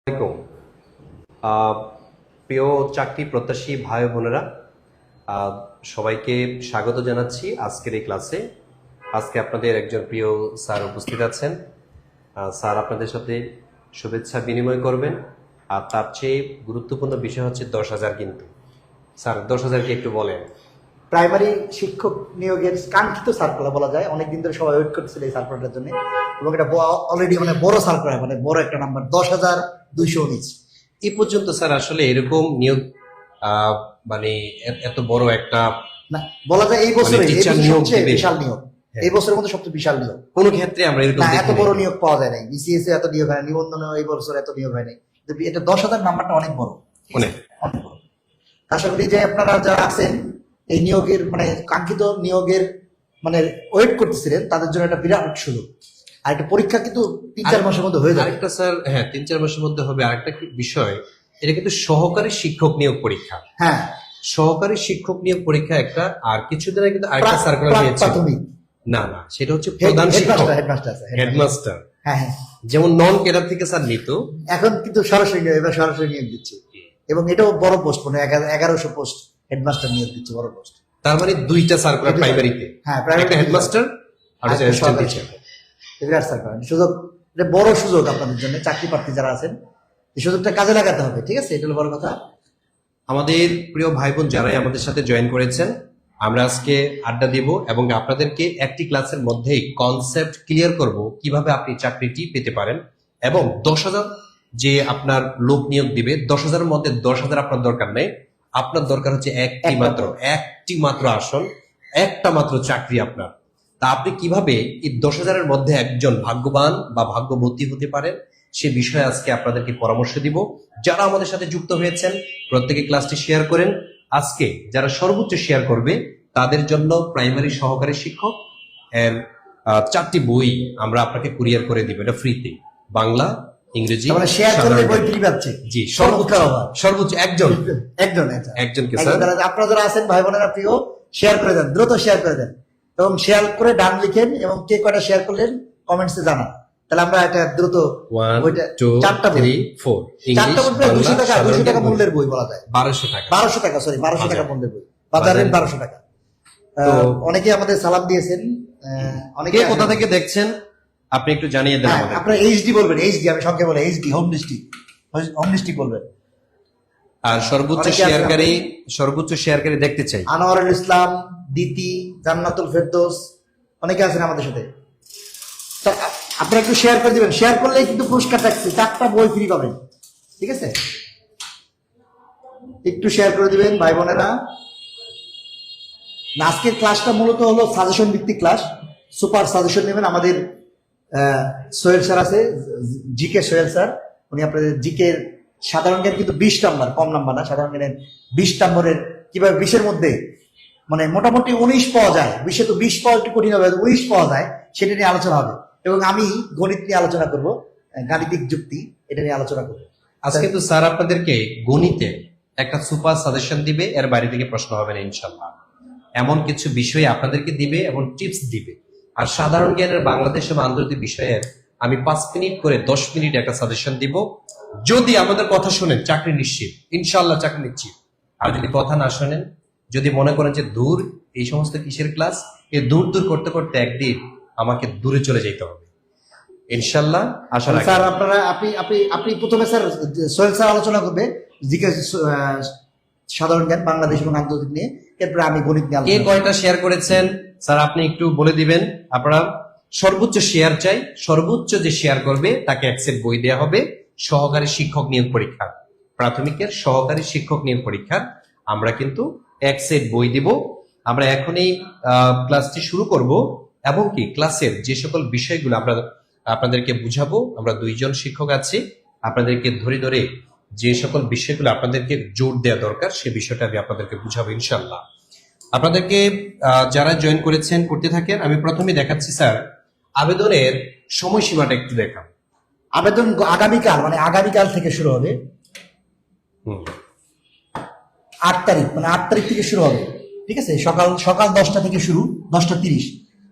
আসসালামু আলাইকুম। প্রিয় চাকরি প্রত্যাশী ভাই ও বোনেরা, আহ, সবাইকে স্বাগত জানাচ্ছি আজকের এই ক্লাসে। আজকে আপনাদের একজন প্রিয় স্যার উপস্থিত আছেন। স্যার আপনাদের সাথে শুভেচ্ছা বিনিময় করবেন। আর তার চেয়ে গুরুত্বপূর্ণ বিষয় হচ্ছে 10,000। কিন্তু স্যার 10,000 কি একটু বলেন? প্রাইমারি শিক্ষক নিয়োগের কাঙ্ক্ষিত সার্কুলার বলা যায়। অনেকদিন ধরে সবাই ওয়েট করছিল এই সার্কুলারটার জন্য, এবং এটা অলরেডি বড় সার্কুলার, বড় একটা নাম্বার 10,219। এই পর্যন্ত স্যার আসলে এরকম নিয়োগ আহ, মানে এত বড় একটা না, বলা যায় এই বছরে teacher নিয়োগ সবচেয়ে দিবে। বিশাল নিয়োগ, হ্যাঁ। এই বছরের মধ্যে সবচেয়ে বিশাল নিয়োগ। কোনো ক্ষেত্রে আমরা এরকম না, এত দেখিনি। বড় নিয়োগ পাওয়া যায় নাই। বিসিএস এত নিয়োগ হয় না, নিবন্ধনে এই বছর এত নিয়োগ হয় নাই। এটা 10,000 নাম্বারটা অনেক বড়, অনেক। অনেক বড়। আশা করি যে আপনারা যারা আছেন এই নিয়োগের কাঙ্ক্ষিত নিয়োগের ওয়েট করতেছিলেন, তাদের জন্য একটা বিরাট সুযোগ। আর একটা পরীক্ষা কিন্তু 3-4 মাসের মধ্যে হয়ে যাবে। আরেকটা স্যার, হ্যাঁ 3-4 মাসের মধ্যে হবে। আরেকটা কি বিষয়, এটা কিন্তু সহকারী শিক্ষক নিয়োগ পরীক্ষা। হ্যাঁ, সহকারী শিক্ষক নিয়োগ পরীক্ষা একটা, আর কিছুদিন আগে কিন্তু আরেকটা সার্কুলার দিয়েছে। প্রাথমিক না না, সেটা হচ্ছে প্রধান শিক্ষক, হেডমাস্টার আছে, হেডমাস্টার। হ্যাঁ হ্যাঁ। যেমন নন ক্যাডার থেকে স্যার নিত, এখন কিন্তু সরাসরি নিয়োগ, এবার সরাসরি নিয়োগ দিচ্ছে। এবং এটাও বড় পোস্ট, 1100 পোস্ট হেডমাস্টার নিয়োগ দিচ্ছে, বড় পোস্ট। তার মানে 2টা সার্কুলার প্রাইমারিতে। হ্যাঁ, প্রাইমারি একটা হেডমাস্টার আর একটা অ্যাসিস্ট্যান্ট টিচার। বিরাট সার্কুলার সুযোগ, এটা বড় সুযোগ আপনাদের জন্য, চাকরি প্রার্থী যারা আছেন এই সুযোগটা কাজে লাগাতে হবে। ঠিক আছে, এটা হলো বড় কথা। আমাদের প্রিয় ভাই বোন যারাই আমাদের সাথে জয়েন করেছেন, আমরা আজকে আড্ডা দিব এবং আপনাদেরকে একটি ক্লাসের মধ্যেই কনসেপ্ট ক্লিয়ার করব কিভাবে আপনি চাকরিটি পেতে পারেন। এবং 10,000 যে আপনার লোক নিয়োগ দিবে, 10,000 এর মধ্যে 10,000 আপনার দরকার নেই। আপনার দরকার হচ্ছে একটি মাত্র আসন, একটা মাত্র চাকরি আপনার। তা আপনি কিভাবে এই 10,000 এর মধ্যে একজন ভাগ্যবান বা ভাগ্যবতী হতে পারেন, সে বিষয়ে আজকে আপনাদেরকে পরামর্শ দিব। যারা আমাদের সাথে যুক্ত হয়েছেন প্রত্যেকে ক্লাসটি শেয়ার করেন। আজকে যারা সর্বোচ্চ শেয়ার করবে তাদের জন্য প্রাইমারি সহকারী শিক্ষক এর 4টি বই আমরা আপনাকে কুরিয়ার করে দিব, এটা ফ্রিতে, বাংলা, ইংরেজি, শেয়ার করলে সাধারণ বই জ্ঞান। ফ্রি পাচ্ছে। জি, সর্বোচ্চ একজন একজনকে স্যার। আপনারা যারা আছেন ভাই বোনেরা প্রিয়, শেয়ার করে দেন, দ্রুত শেয়ার করে দেন, এবং শেয়ার করে ডান লিখেন, এবং কে কয়টা শেয়ার করলেন কমেন্টসে জানান। তাহলে আমরা এটা দ্রুত 1 বইটা 2 4টা বই, 3 4 4টা বই প্রায় 200 টাকা, 200 টাকা মূল্যের বই বলা যায়। 1200 টাকা, 1200 টাকা, সরি 1200 টাকা মূল্যের বই, বাজারের 1200 টাকা। তো অনেকে আমাদের সালাম দিয়েছেন, অনেকে কে কোথা থেকে দেখছেন আপনি একটু জানিয়ে দেন আমাদের। আপনারা এইচডি বলবেন, এইচডি, আমি সংক্ষেপে বলে এইচডি, হোম ডিস্ট্রিক্ট বলবেন। আর সর্বোচ্চ শেয়ারকারী দেখতে চাই। আনোয়ারুল ইসলাম, দিতি, জান্নাতুল ফেরদৌস, অনেকে আছেন আমাদের সাথে। তা আপনারা একটু শেয়ার করে দিবেন, শেয়ার করলেই কিন্তু পুরস্কার থাকছে, 4টা বই ফ্রি পাবেন। ঠিক আছে, একটু শেয়ার করে দিবেন ভাই বোনেরা। আজকের ক্লাসটা মূলত হলো সাজেশন ভিত্তিক ক্লাস। সুপার সাজেশন নেবেন। আমাদের সোহেল স্যার আছে, জিকে সোহেল স্যার, উনি আপনাদের জিকে সাধারণ জ্ঞান কিন্তু 20 নাম্বার, কম নাম্বার না, সাধারণ জ্ঞানের 20 নম্বরের কিভাবে 20-এর মধ্যে মোটামুটি 19 পাওয়া যায়। 20-এ তো 20 পাওয়া একটু কঠিন হবে, 19 পাওয়া যায়, সেটা নিয়ে আলোচনা হবে। এবং আমি গণিত নিয়ে আলোচনা করব, গাণিতিক যুক্তি, এটা নিয়ে আলোচনা করবো। আজকে তো স্যার আপনাদেরকে গণিতে একটা সুপার সাজেশন দিবে, এর বাইরে থেকে প্রশ্ন হবে না ইনশাল্লাহ। এমন কিছু বিষয় আপনাদেরকে দিবে এবং টিপস দিবে। আর সাধারণ জ্ঞানের বাংলাদেশ এবং আন্তর্জাতিক বিষয়ের আমি 5 মিনিট করে 10 মিনিট একটা সাজেশন দিব। যদি আমাদের কথা শোনেন চাকরি নিশ্চিত, ইনশাল্লাহ চাকরি নিশ্চিত। আর যদি কথা না শোনেন, যদি মনে করেন যে দূর এই সমস্ত কিসের ক্লাস, এই দূর দূর করতে করতে একদিন আমাকে দূরে চলে যেতে হবে ইনশাল্লাহ। আশা রাখি স্যার আপনারা আপনি প্রথমে স্যার সোহেল স্যার আলোচনা করবে জিকে সাধারণ জ্ঞান বাংলাদেশ এবং আন্তর্জাতিক নিয়ে, এরপরে আমি গণিত নিয়ে কে কয়টা শেয়ার করেছেন স্যার আপনি একটু বলে দিবেন। আপনারা সর্বোচ্চ শেয়ার চাই, সর্বোচ্চ যে শেয়ার করবে তাকে এক সেট বই দেওয়া হবে। সহকারী শিক্ষক নিয়োগ পরীক্ষা, প্রাথমিকের সহকারী শিক্ষক নিয়োগ পরীক্ষার আমরা কিন্তু এক সেট বই দিব। আমরা এখনই ক্লাসটি শুরু করব, এবং কি ক্লাসের যে সকল বিষয়গুলো আমরা আপনাদেরকে বুঝাবো, আমরা 2জন শিক্ষক আছি, আপনাদেরকে ধরে ধরে যে সকল বিষয়গুলো আপনাদেরকে জোর দেওয়া দরকার সে বিষয়টা আমি আপনাদেরকে বুঝাবো ইনশাল্লাহ। আপনাদেরকে যারা জয়েন করেছেন করতে থাকেন। আমি প্রথমে দেখাচ্ছি স্যার আবেদনের সময়সীমাটা একটু দেখান। আবেদন আগামীকাল থেকে শুরু হবে। 8 তারিখ, 8 তারিখ থেকে শুরু হবে। ঠিক আছে, সকাল 10টা থেকে শুরু, 10টা 30।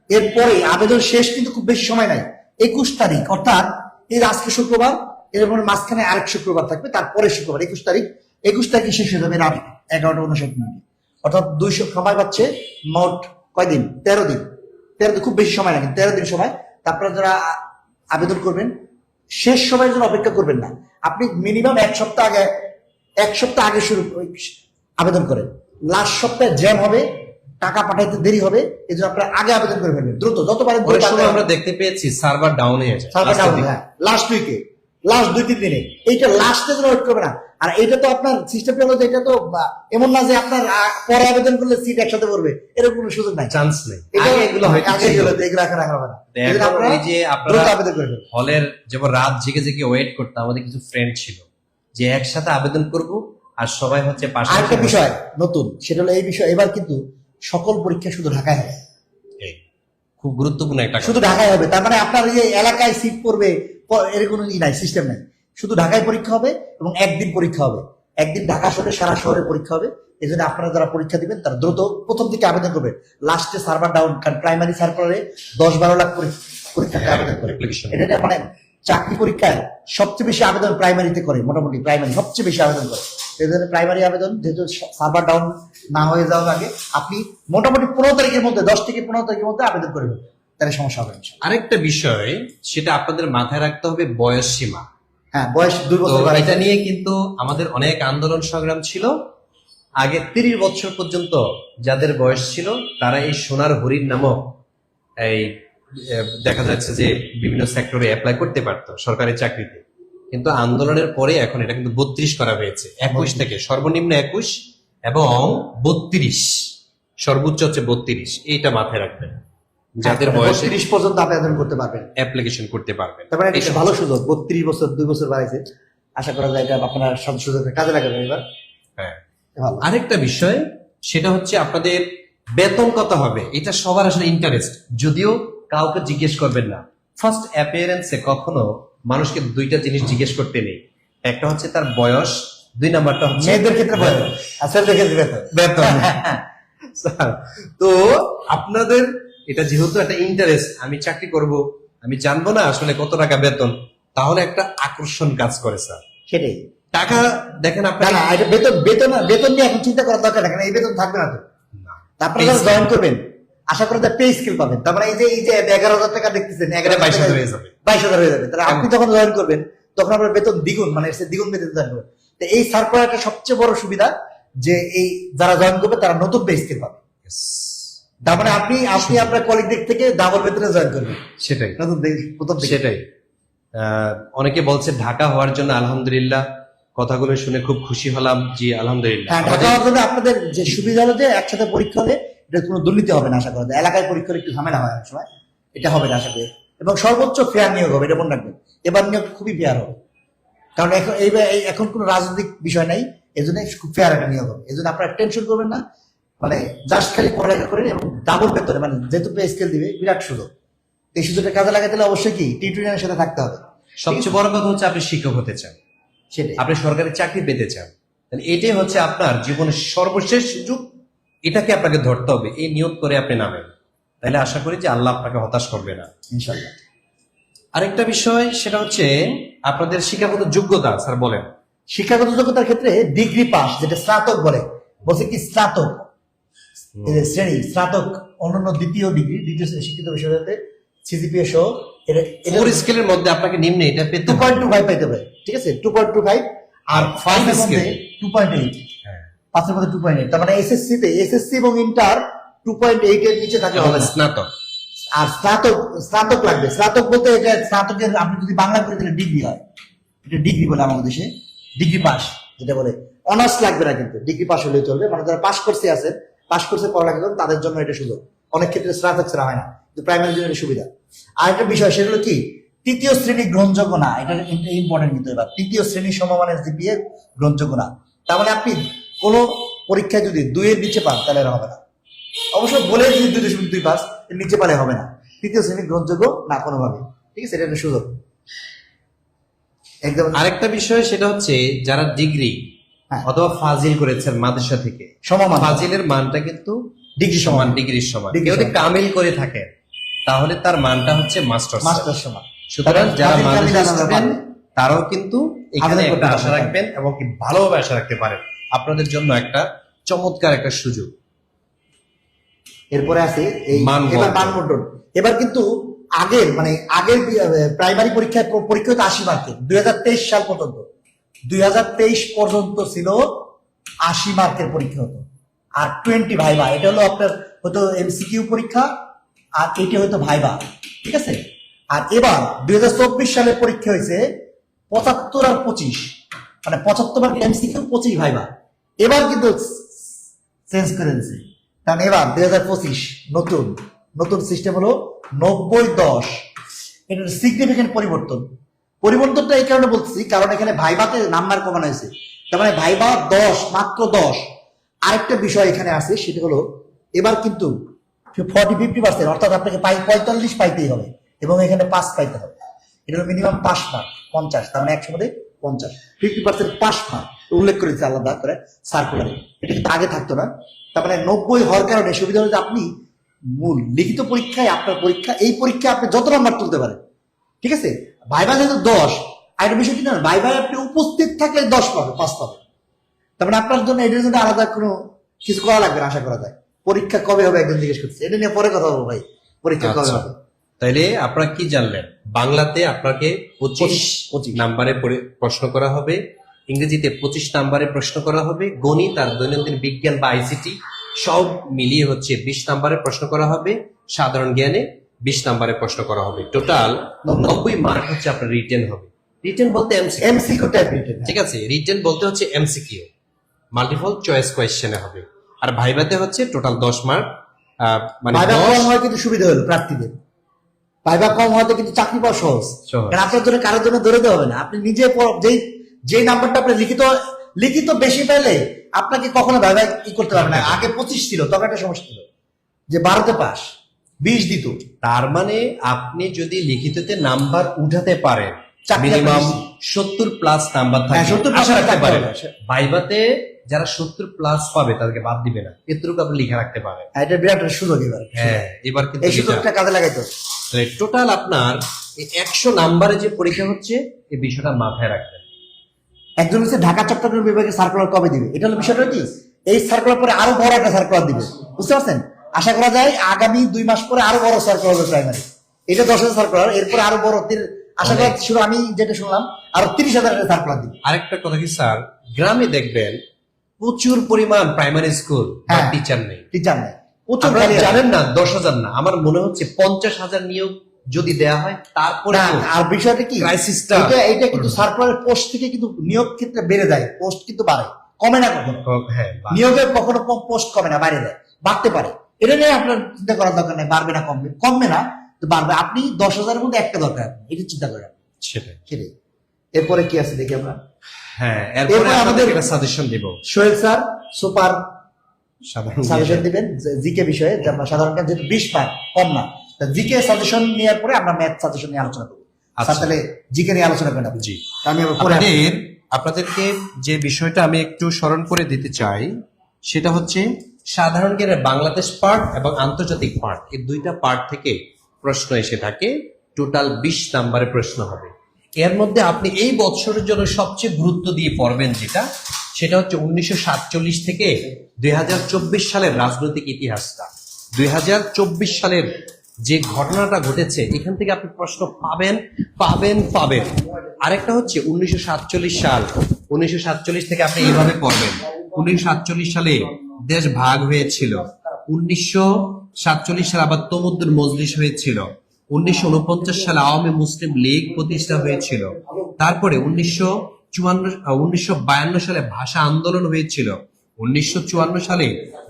এরপরে আবেদন শেষ কিন্তু খুব বেশি সময় নাই, 21 তারিখ, অর্থাৎ এই আজকে শুক্রবার, এরপর মাঝখানে আরেক শুক্রবার থাকবে, তারপরে শুক্রবার 21 তারিখে শেষ হয়ে যাবে রাত 11:59। অর্থাৎ 200 সময় পাচ্ছে মোট কয়দিন? 13 দিন। 13 দিন খুব বেশি সময় না, কিন্তু 13 দিন সময়। তারপরে যারা আবেদন করবেন শেষ সময়ের জন্য অপেক্ষা করবেন না, আপনি মিনিমাম এক সপ্তাহ আগে শুরু আবেদন করেন। লাস্ট সপ্তাহে জ্যাম হবে, টাকা পাঠাইতে দেরি হবে, এই জন্য আপনারা আগে আবেদন করে ফেলবেন দ্রুত, যত পারেন অনেক সময় আমরা দেখতে পেয়েছি সার্ভার ডাউন হয়ে যায় সার্ভার last এর ডাউন। দিকে। হ্যাঁ, লাস্ট উইকে, লাস্ট 2-3 দিনে। এইটা লাস্টে যেন ওয়েট করবে না। আর এটা তো আপনার সিস্টেমটা হলো যে এটা তো এমন না যে আপনার পরে আবেদন করলে সিট একসাথে পড়বে, এরকম কোনো সুযোগ নাই। চান্স নেই। এটা আগে এগুলো হয়তো আগে ছিল। এগুলো এগুলো এখন রাখা হবে না। এই জন্য এখন আপনারা এই যে আপনারা দ্রুত আবেদন করে ফেলুন। হলের যেমন রাত জেগে জেগে ওয়েট করতে, আমাদের কিছু ফ্রেন্ড ছিল যে একসাথে আবেদন করব, আর সবাই হচ্ছে আরেকটা বিষয় নতুন, সেটা হলো এই বিষয় এবার কিন্তু সকল পরীক্ষা শুধু ঢাকায় হবে। এই, খুব গুরুত্বপূর্ণ একটা শুধু কথা। ঢাকায় হবে, তার মানে আপনার এই যে এলাকায় সিট পড়বে এর কোনো ই নাই, সিস্টেম নাই। শুধু ঢাকায় পরীক্ষা হবে এবং একদিন পরীক্ষা হবে, একদিন ঢাকা শহরে সারা শহরে পরীক্ষা হবে। এই জন্য আপনারা যারা পরীক্ষা দিবেন তারা দ্রুত প্রথম দিকে আবেদন করবেন, লাস্টে সার্ভার ডাউন। কারণ প্রাইমারি সার্ভারে 10-12 লাখ পরীক্ষাতে আবেদন করে। Application। এটা মানে চাকরি পরীক্ষায় সবচেয়ে বেশি আবেদন প্রাইমারিতে করে, মোটামুটি প্রাইমারি সবচেয়ে বেশি আবেদন করে। এই জন্য প্রাইমারি আবেদন যেহেতু সার্ভার ডাউন না হয়ে যাওয়ার আগে আপনি মোটামুটি 15 তারিখের মধ্যে, 10 থেকে 15 তারিখের মধ্যে আবেদন করবেন, তাহলে সমস্যা হবে না। আরেকটা বিষয়, সেটা আপনাদের মাথায় রাখতে হবে, বয়স সীমা। হ্যাঁ, বয়স 2 তো বছর বাড়াইছে। এটা নিয়ে কিন্তু আমাদের অনেক আন্দোলন সংগ্রাম ছিল। আগে 30 বছর পর্যন্ত যাদের বয়স ছিল তারা এই সোনার হরিণ নামক এই দেখা যাচ্ছে যে বিভিন্ন সেক্টরে অ্যাপ্লাই করতে পারতো সরকারি চাকরিতে, কিন্তু আন্দোলনের পরে এখন এটা কিন্তু 32 করা হয়েছে। 21 থেকে সর্বনিম্ন 21 এবং 32, সর্বোচ্চ হচ্ছে 32। এইটা মাথায় রাখবেন, যাদের বয়স 30 পর্যন্ত আবেদন করতে পারবেন, অ্যাপ্লিকেশন করতে পারবেন। তারপরে এটা এই একটা ভালো সুযোগ। 32 বছর 2 বছর বাড়াইছে, আশা করা যায় এটা আপনার সুযোগের কাজে লাগাবেন এবার। হ্যাঁ। ভালো। আরেকটা বিষয়, সেটা হচ্ছে আপনাদের বেতন কত হবে, এটা সবার আসলে ইন্টারেস্ট, যদিও কাউকে জিজ্ঞেস করবেন না। ফার্স্ট অ্যাপিয়ারেন্সে কখনো মানুষকে 2টা জিনিস জিজ্ঞেস করতে নেই, একটা হচ্ছে তার বয়স, 2 নাম্বারটা হচ্ছে মেয়েদের ক্ষেত্রে বয়স, আর ছেলেদের ক্ষেত্রে বেতন। বেতন। স্যার, তো আপনাদের এটা যেহেতু একটা ইন্টারেস্ট, আমি চাকরি করব, আমি জানবো না আসলে কত টাকা বেতন, তাহলে একটা আকর্ষণ কাজ করে স্যার। সেটাই। টাকা দেখেন না আপনার না, এটা বেতন নিয়ে এখন চিন্তা করার দরকার নেই, এই বেতন থাকবে না তো। তারপরে Pay যারা scale। জয়েন করবেন আশা করা যায় পে স্কেল পাবেন। তার মানে এই যে 11,000 টাকা দেখতেছেন, 22,000 হয়ে যাবে। 22,000 হয়ে যাবে। তাহলে আপনি যখন জয়েন করবেন তখন আপনার বেতন দ্বিগুণ, মানে এর চেয়ে দ্বিগুণ বেতন জয়েন করবেন। তো এই সার্কুলারটা সবচেয়ে বড় সুবিধা যে এই যারা জয়েন করবে তারা নতুন পে স্কেল পাবে। Yes, তার মানে আপনি আপনার কলিগদের থেকে ডাবল বেতনে জয়েন করবেন সেটাই নতুন প্রথম থেকে। সেটাই। অনেকে বলছে ঢাকা হওয়ার জন্য আলহামদুলিল্লাহ, কথাগুলো শুনে খুব খুশি হলাম। জি আলহামদুলিল্লাহ। হ্যাঁ, ঢাকা হওয়ার জন্য আপনাদের যে সুবিধা হলো যে একসাথে পরীক্ষা হলে এটা কোনো দুর্নীতি হবে না আশা করা যায়। এলাকায় পরীক্ষার একটু ঝামেলা হয় অনেক সময়, এটা হবে না আশা করি। এবং সর্বোচ্চ ফেয়ার নিয়োগ হবে, এটা মনে রাখবেন। এবার নিয়োগ খুবই ফেয়ার হবে, কারণ এখন কোনো রাজনৈতিক বিষয় নাই, এই জন্য খুব ফেয়ার একটা নিয়োগ হবে। এই জন্য আপনারা টেনশন করবেন না, মানে জাস্ট খালি পড়ালেখা করেন এবং ডাবল বেতনে, মানে যেহেতু পে স্কেল দিবে, বিরাট সুযোগ। এই সুযোগটা কাজে লাগাতে হলে অবশ্যই কি টিউটোরিয়ালের সাথে থাকতে হবে। সবচেয়ে বড় কথা হচ্ছে আপনি শিক্ষক হতে চান, সেটাই। আপনি সরকারি চাকরি পেতে চান, তাহলে এটাই হচ্ছে আপনার জীবনের সর্বশেষ সুযোগ। এটাকে আপনাকে ধরতে হবে, এই নিয়োগ করে আপনি নামেন, তাহলে আশা করি যে আল্লাহ আপনাকে হতাশ করবে না। ইনশাল্লাহ। আরেকটা বিষয়, সেটা হচ্ছে আপনাদের শিক্ষাগত যোগ্যতা। স্যার বলেন। শিক্ষাগত যোগ্যতার ক্ষেত্রে ডিগ্রি পাস, যেটা স্নাতক বলছে কি স্নাতক শ্রেণী, স্নাতক অন্যান্য দ্বিতীয় শিক্ষিত বিশ্ববিদ্যালয়তে সিজিপিএ সহ এটা 4 স্কেলের মধ্যে আপনাকে নিম্নে এটা পেতে হবে। 2.25 পাইতে হবে, ঠিক আছে? 2.25 আর 5 এর মধ্যে 2.8, হ্যাঁ, 5 এর মধ্যে 2.8। তার মানে এসএসসি এবং ইন্টার 2.8 এর নিচে থাকলে হবে না। স্নাতক। আর স্নাতক লাগবে। স্নাতক বলতে এটা স্নাতকের আপনি যদি বাংলা করে দিলে ডিগ্রি হয়, এটা ডিগ্রি বলে আমাদের দেশে। ডিগ্রি পাস যেটা বলে, অনার্স লাগবে না, কিন্তু ডিগ্রি পাস হলেই চলবে। মানে যারা পাস কোর্সে পড়ালেখা করেন তাদের জন্য এটা সুযোগ। অনেক ক্ষেত্রে স্নাতক ছাড়া হয় না, কিন্তু প্রাইমারি জন্য এটা সুবিধা। আর একটা বিষয়, সেটা হলো কি, 3য় শ্রেণী গ্রহণযোগ্য না। এটা ইম্পর্টেন্ট, কিন্তু এবার 3য় শ্রেণী সমমানের জিপিএ গ্রহণযোগ্য না। তার মানে আপনি কোনো পরীক্ষায় যদি 2 এর নিচে পান তাহলে আর হবে না। অবশ্য বলে যদি 2.2 পাস, এর নিচে পালে হবে না। 3য় শ্রেণী গ্রহণযোগ্য না কোনোভাবে, ঠিক আছে? এটা একটা সুযোগ একদম। আরেকটা বিষয়, সেটা হচ্ছে যারা ডিগ্রি হ্যাঁ। অথবা ফাজিল করেছেন মাদ্রাসা থেকে, সমমান ফাজিলের মানটা কিন্তু ডিগ্রি সমান, ডিগ্রির সমান। ডিগ্রি কেউ যদি সমান। কামিল করে থাকে তাহলে তার মানটা হচ্ছে মাস্টার্স। মাস্টার সমান। সুতরাং যারা ফাজিল মাদ্রাসা কামিল আলাদা স্টুডেন্ট, পাবে। তারাও কিন্তু এখানে আবেদন করতে একটা আশা পারবেন। রাখবেন এবং কি ভালোভাবে আশা রাখতে পারেন। আপনাদের জন্য একটা চমৎকার একটা সুযোগ। এরপরে আছে এই মানবন্টন। এবার মানবন্টন। এবার কিন্তু আগের প্রাইমারি পরীক্ষায় পরীক্ষা হতো 80 মার্কের 2023 সাল পর্যন্ত। 2023 পর্যন্ত ছিল 80 মার্কের পরীক্ষা হতো, আর 20 ভাইবা। এটা হলো আপনার হতো এমসিকিউ পরীক্ষা, আর এটা হতো ভাইবা, ঠিক আছে। আর এবার 2024 সালে পরীক্ষা হয়েছে 75 আর 25, মানে 75 মার্কের এমসিকিউ, 25 ভাইবা। এবার কিন্তু চেঞ্জ করে দিয়েছে, কারণ এবার 2025 নতুন নতুন সিস্টেম হলো 90-10। এটা সিগনিফিকেন্ট পরিবর্তন। পরিবর্তনটা এই কারণে বলছি, কারণ এখানে ভাইভাতে নাম্বার কমানো হয়েছে। তার মানে ভাইভা 10, মাত্র 10। আরেকটা বিষয় এখানে আছে, সেটা হলো এবার কিন্তু 40-50%, অর্থাৎ আপনাকে 45 পাইতেই হবে এবং এখানে 5 পাইতে হবে। এটা হলো মিনিমাম পাস মার্ক 50, তার মানে 100 মধ্যে 50। 50% পাস মার্ক উল্লেখ করেছে আলাদা করে সার্কুলারে, এটা কিন্তু আগে থাকতো না। তার মানে 90 হওয়ার কারণে সুবিধা হলো যে আপনি মূল লিখিত পরীক্ষায় আপনার পরীক্ষা, এই পরীক্ষায় আপনি যত নাম্বার তুলতে পারেন, ঠিক আছে। ভাইভা যেহেতু 10, আরেকটা বিষয় কি না, ভাইভায় আপনি উপস্থিত থাকলে 10 পাবে, 5 পাবে। তার মানে আপনার জন্য এটার জন্য আলাদা কোনো কিছু করা লাগবে না, আশা করা যায়। পরীক্ষা কবে হবে একজন জিজ্ঞেস করছে, এটা নিয়ে পরে কথা বলবো ভাই, পরীক্ষা কবে আচ্ছা, হবে। তাইলে আপনারা কি জানলেন? বাংলাতে আপনাকে 25 25 নাম্বারে প্রশ্ন করা হবে, ইংরেজিতে 25 নাম্বারে প্রশ্ন করা হবে, গণিত আর দৈনন্দিন বিজ্ঞান বা আইসিটি সব মিলিয়ে হচ্ছে 20 নাম্বারে প্রশ্ন করা হবে, সাধারণ জ্ঞানে 20 নাম্বারে প্রশ্ন করা হবে। টোটাল 90 মার্ক হচ্ছে আপনার রিটেন হবে। রিটেন বলতে এমসিকিউ, এমসিকিউ টাইপ রিটেন, ঠিক আছে। রিটেন বলতে হচ্ছে এমসিকিউ, মাল্টিপল চয়েস কোয়েশ্চেনে হবে। আর ভাইভাতে হচ্ছে টোটাল 10 মার্ক, মানে ভাইভা 10 কম হয় কিন্তু সুবিধা হলো প্রার্থীদের। ভাইভা কম হয়তো কিন্তু চাকরি পাওয়া সহজ, সহজ। কারণ আপনার জন্য কারোর জন্য দৌড়াতে হবে না। আপনি নিজে যেই নাম্বারটা আপনি লিখিত বেশি পেলে আপনাকে কখনো ভাইভা ই করতে পারবে না। আগে 25 ছিল, তখন একটা সমস্যা ছিল যে 12তে পাস, 20 দিত। তার মানে আপনি যদি লিখিততে নাম্বার উঠাতে পারেন, চাকরি মিনিমাম আপনি 70 প্লাস নাম্বার থাকে, হ্যাঁ, 70 আশা রাখতে থাকতে পারেন। হবে। ভাইভাতে যারা 70 প্লাস পাবে তাদেরকে বাদ দিবে না, এতটুকু আপনি লিখে রাখতে পারেন। আর এটা বিরাট একটা সুযোগ এবার। হ্যাঁ, এবার কিন্তু এই সুযোগটা কাজে লাগাইতে হবে। টোটাল আপনার 100 নাম্বারে যে পরীক্ষা হচ্ছে, এই বিষয়টা মাথায় রাখবেন। একজন হচ্ছে ঢাকা চট্টগ্রাম বিভাগে সার্কুলার কবে দিবে, এটা হলো বিষয়টা কি। এই সার্কুলার পরে আরো বড় একটা সার্কুলার দিবে, বুঝতে পারছেন। আশা করা যায় আগামী 2 মাস পরে আরো বড় সার্কুলার হবে প্রাইমারি। এটা 10,000 সার্কুলার, এরপরে আরো বড় আশা করা শুরু, আমি যেটা শুনলাম আরো 30,000 সার্কুলার দিবে। আরেকটা কথা কি স্যার, গ্রামে দেখবেন প্রচুর পরিমাণ প্রাইমারি স্কুল বা হ্যাঁ। টিচার নেই। টিচার নাই, প্রচুর আপনারা খালি আছে। জানেন না, 10,000 না, আমার মনে হচ্ছে 50,000 নিয়োগ যদি দেয়া হয়, তারপরে না, আর বিষয়টা কি, ক্রাইসিসটা এটা কিন্তু সার্কুলারের পোস্ট থেকে কিন্তু নিয়োগ ক্ষেত্রে বেড়ে যায়, পোস্ট কিন্তু বাড়ে, কমে না কখনো। হ্যাঁ, নিয়োগের কখনো পোস্ট কমে না, বাইরে যায়, বাড়তে পারে। এটা নিয়ে আপনার চিন্তা করার দরকার নেই, বাড়বে না কমবে, কমবে না তো বাড়বে। আপনি 10,000-এর মধ্যে একটা দরকার, এটা চিন্তা করেন। সেটাই। সেটাই। এরপরে কি আছে দেখি আমরা। হ্যাঁ, এরপরে এরপরে আমাদের আমাদের- একটা সাজেশন দিব, সোহেল স্যার সুপার সাধারণ সাজেশন জ্ঞান। দিবেন জিকে বিষয়ে, যে আমরা সাধারণত যেহেতু 20 পাই, কম না, জিকে সাজেশন নেওয়ার পরে আমরা ম্যাথ সাজেশন নিয়ে আলোচনা করবো। আচ্ছা। স্যার তাহলে জিকে নিয়ে আলোচনা করেন আপনি। জি, আমি আবার পরে আসবো। আপনাদেরকে যে বিষয়টা আমি একটু স্মরণ করে দিতে চাই, সেটা হচ্ছে সাধারণ জ্ঞানের বাংলাদেশ পার্ট এবং আন্তর্জাতিক পার্ট, এই দুইটা পার্ট থেকে প্রশ্ন এসে থাকে। টোটাল 20 নাম্বারের প্রশ্ন হবে। এর মধ্যে আপনি এই বছরের জন্য সবচেয়ে গুরুত্ব দিয়ে পড়বেন যেটা, সেটা হচ্ছে 1947 থেকে 2024 সালের রাজনৈতিক ইতিহাসটা। 2024 সালের যে ঘটনাটা ঘটেছে, এখান থেকে আপনি প্রশ্ন পাবেন পাবেন পাবেন। আরেকটা হচ্ছে 1947 সাল, 1947 থেকে আপনি এইভাবে পড়বেন। 1947 সালে দেশ ভাগ হয়েছিল। 1947 সালে আবার তমুদ্দুর মজলিস হয়েছিল। 1949 সালে আওয়ামী মুসলিম লীগ প্রতিষ্ঠা হয়েছিল। তারপরে 1952 সালে ভাষা আন্দোলন হয়েছিল। 1954 সালে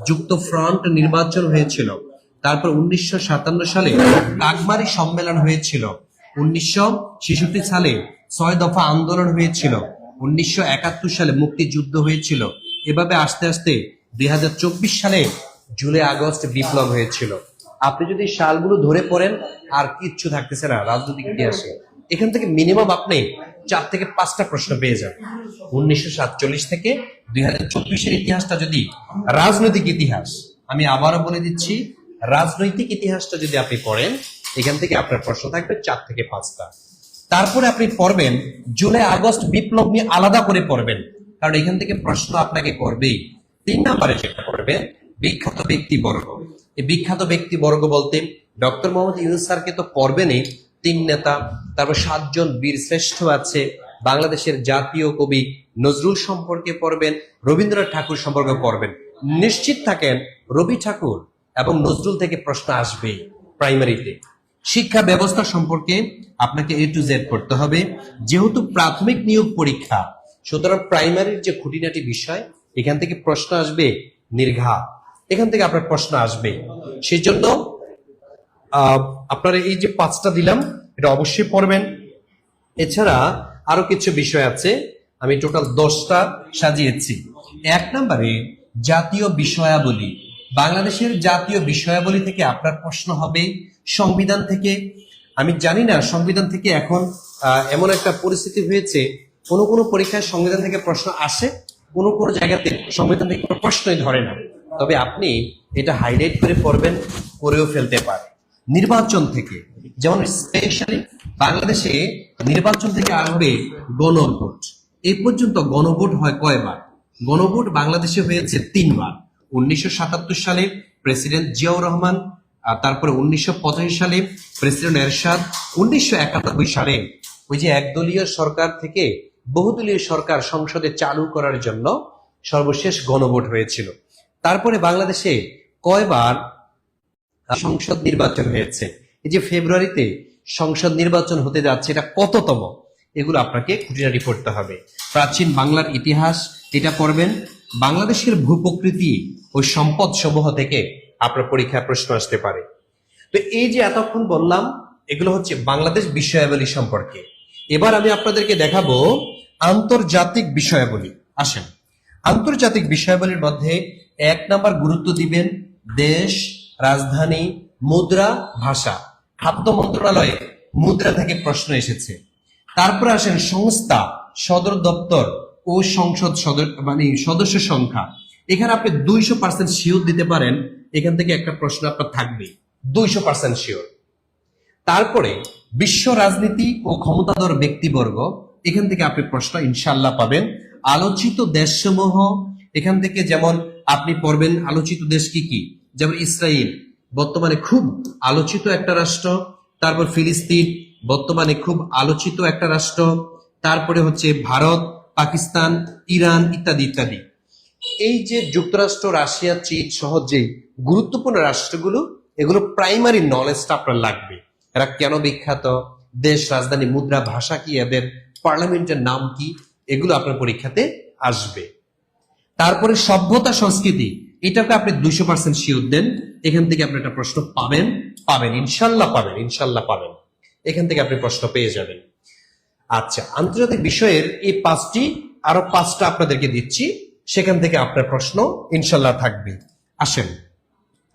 যুক্ত ফ্রন্ট নির্বাচন হয়েছিল। তারপর 1957 সালে কাকমারি সম্মেলন হয়েছিল। 1966 সালে 6 দফা আন্দোলন হয়েছিল। 1971 সালে মুক্তিযুদ্ধ হয়েছিল। এভাবে আস্তে আস্তে 2024 সালে জুলাই আগস্ট বিপ্লব হয়েছিল। আপনি যদি সালগুলো ধরে পড়েন, আর কিচ্ছু থাকতেছে না রাজনৈতিক ইতিহাসে। এখান থেকে মিনিমাম আপনি 4 থেকে 5টা প্রশ্ন পেয়ে যাবেন। 1947 থেকে 2024-এর ইতিহাসটা যদি রাজনৈতিক ইতিহাস, আমি আবারও বলে দিচ্ছি, রাজনৈতিক ইতিহাসটা যদি আপনি পড়েন, এখান থেকে আপনার প্রশ্ন থাকবে 4 থেকে 5টা। তারপরে আপনি পড়বেন জুলাই আগস্ট বিপ্লব নিয়ে আলাদা করে পড়বেন, কারণ এখান থেকে প্রশ্ন আপনাকে করবেই। 3 নম্বরে যেটা পড়বেন বিখ্যাত ব্যক্তিবর্গ। এই বিখ্যাত ব্যক্তিবর্গ বলতে ডক্টর মোহাম্মদ ইউনূস স্যারকে তো পড়বেনই, 3 নেতা, তারপর 7 জন বীর শ্রেষ্ঠ আছে, বাংলাদেশের জাতীয় কবি নজরুল সম্পর্কে পড়বেন, রবীন্দ্রনাথ ঠাকুর সম্পর্কে পড়বেন। নিশ্চিত থাকেন রবি ঠাকুর এবং নজরুল থেকে প্রশ্ন আসবেই প্রাইমারিতে। শিক্ষা ব্যবস্থা সম্পর্কে আপনাকে A to Z পড়তে হবে, যেহেতু প্রাথমিক নিয়োগ পরীক্ষা, সুতরাং প্রাইমারির যে খুঁটিনাটি বিষয় এখান থেকে প্রশ্ন আসবে নির্ঘাত, এখান থেকে আপনার প্রশ্ন আসবে। সেই জন্য আপনারা এই যে 5টা দিলাম এটা অবশ্যই পড়বেন। এছাড়া আরো কিছু বিষয় আছে, আমি টোটাল 10টা সাজিয়েছি। 1 নম্বরে জাতীয় বিষয়াবলী। বাংলাদেশের জাতীয় বিষয়াবলী থেকে আপনার প্রশ্ন হবে সংবিধান থেকে। আমি জানি না সংবিধান থেকে এখন এমন একটা পরিস্থিতি হয়েছে, কোন কোন পরীক্ষায় সংবিধান থেকে প্রশ্ন আসে, কোন কোন জায়গাতে সংবিধান থেকে কোনো প্রশ্নই ধরে না। তবে আপনি এটা হাইলাইট করে পড়বেন, করেও ফেলতে পারে। নির্বাচন থেকে, যেমন স্পেশালি বাংলাদেশে নির্বাচন থেকে আসবে গণভোট। এই পর্যন্ত গণভোট হয় কয়বার? গণভোট বাংলাদেশে হয়েছে 3 বার। 1977 সালে প্রেসিডেন্ট জিয়াউর রহমান, তারপরে 1985 সালে প্রেসিডেন্ট এরশাদ, 1991 সালে ওই যে একদলীয় সরকার থেকে বহুদলীয় সরকার সংসদে চালু করার জন্য সর্বশেষ গণভোট হয়েছিল। তারপরে বাংলাদেশে কয়বার সংসদ নির্বাচন হয়েছে? এই যে ফেব্রুয়ারিতে সংসদ নির্বাচন হতে যাচ্ছে, এটা কততম? এগুলো আপনাকে খুঁটিনাটি পড়তে হবে। প্রাচীন বাংলার ইতিহাস এটা পড়বেন। বাংলাদেশের ভূপ্রকৃতি ও সম্পদ সমূহ থেকে আপনার পরীক্ষায় প্রশ্ন আসতে পারে। তো এই যে এতক্ষণ বললাম এগুলো হচ্ছে বাংলাদেশ বিষয়াবলী সম্পর্কে। এবার আমি আপনাদেরকে দেখাবো আন্তর্জাতিক বিষয়াবলী। আসেন, আন্তর্জাতিক বিষয়াবলীর মধ্যে 1 নাম্বার গুরুত্ব দিবেন দেশ, রাজধানী, মুদ্রা, ভাষা। খাদ্য মন্ত্রণালয়ে মুদ্রা থেকে প্রশ্ন এসেছে। তারপরে আসেন সংস্থা, সদর দপ্তর ও সংসদ সদস্য সংখ্যা। এখানে আপনি 200% শিওর দিতে পারেন, এখান থেকে একটা প্রশ্ন আপনার থাকবে 200% শিওর। তারপরে বিশ্ব রাজনীতি ও ক্ষমতাধর ব্যক্তিবর্গ, এখান থেকে আপনি প্রশ্ন ইনশাল্লাহ পাবেন। আলোচিত দেশসমূহ, এখান থেকে যেমন আপনি পড়বেন আলোচিত দেশ কি কি, যেমন ইসরায়েল বর্তমানে খুব আলোচিত একটা রাষ্ট্র, তারপর ফিলিস্তিন বর্তমানে খুব আলোচিত একটা রাষ্ট্র, তারপরে হচ্ছে ভারত, পাকিস্তান, ইরান ইত্যাদি ইত্যাদি। এই যে যুক্তরাষ্ট্র, রাশিয়া, চীন সহ যে গুরুত্বপূর্ণ রাষ্ট্রগুলো, এগুলো প্রাইমারি নলেজটা আপনার লাগবে। এরা কেন বিখ্যাত, দেশ, রাজধানী, মুদ্রা, ভাষা কি, এদের পার্লামেন্টের নাম কি, এগুলো আপনার পরীক্ষাতে আসবে। তারপরে সভ্যতা সংস্কৃতি, এটাকে আপনি 200% শিওর দেন, এখান থেকে আপনি একটা প্রশ্ন পাবেন ইনশাল্লাহ পাবেন। এখান থেকে আপনি প্রশ্ন পেয়ে যাবেন। আচ্ছা, আন্তর্জাতিক বিষয়ের এই 5টি, আরো 5টা আপনাদেরকে দিচ্ছি, সেখান থেকে আপনার প্রশ্ন ইনশাল্লাহ থাকবে। আসেন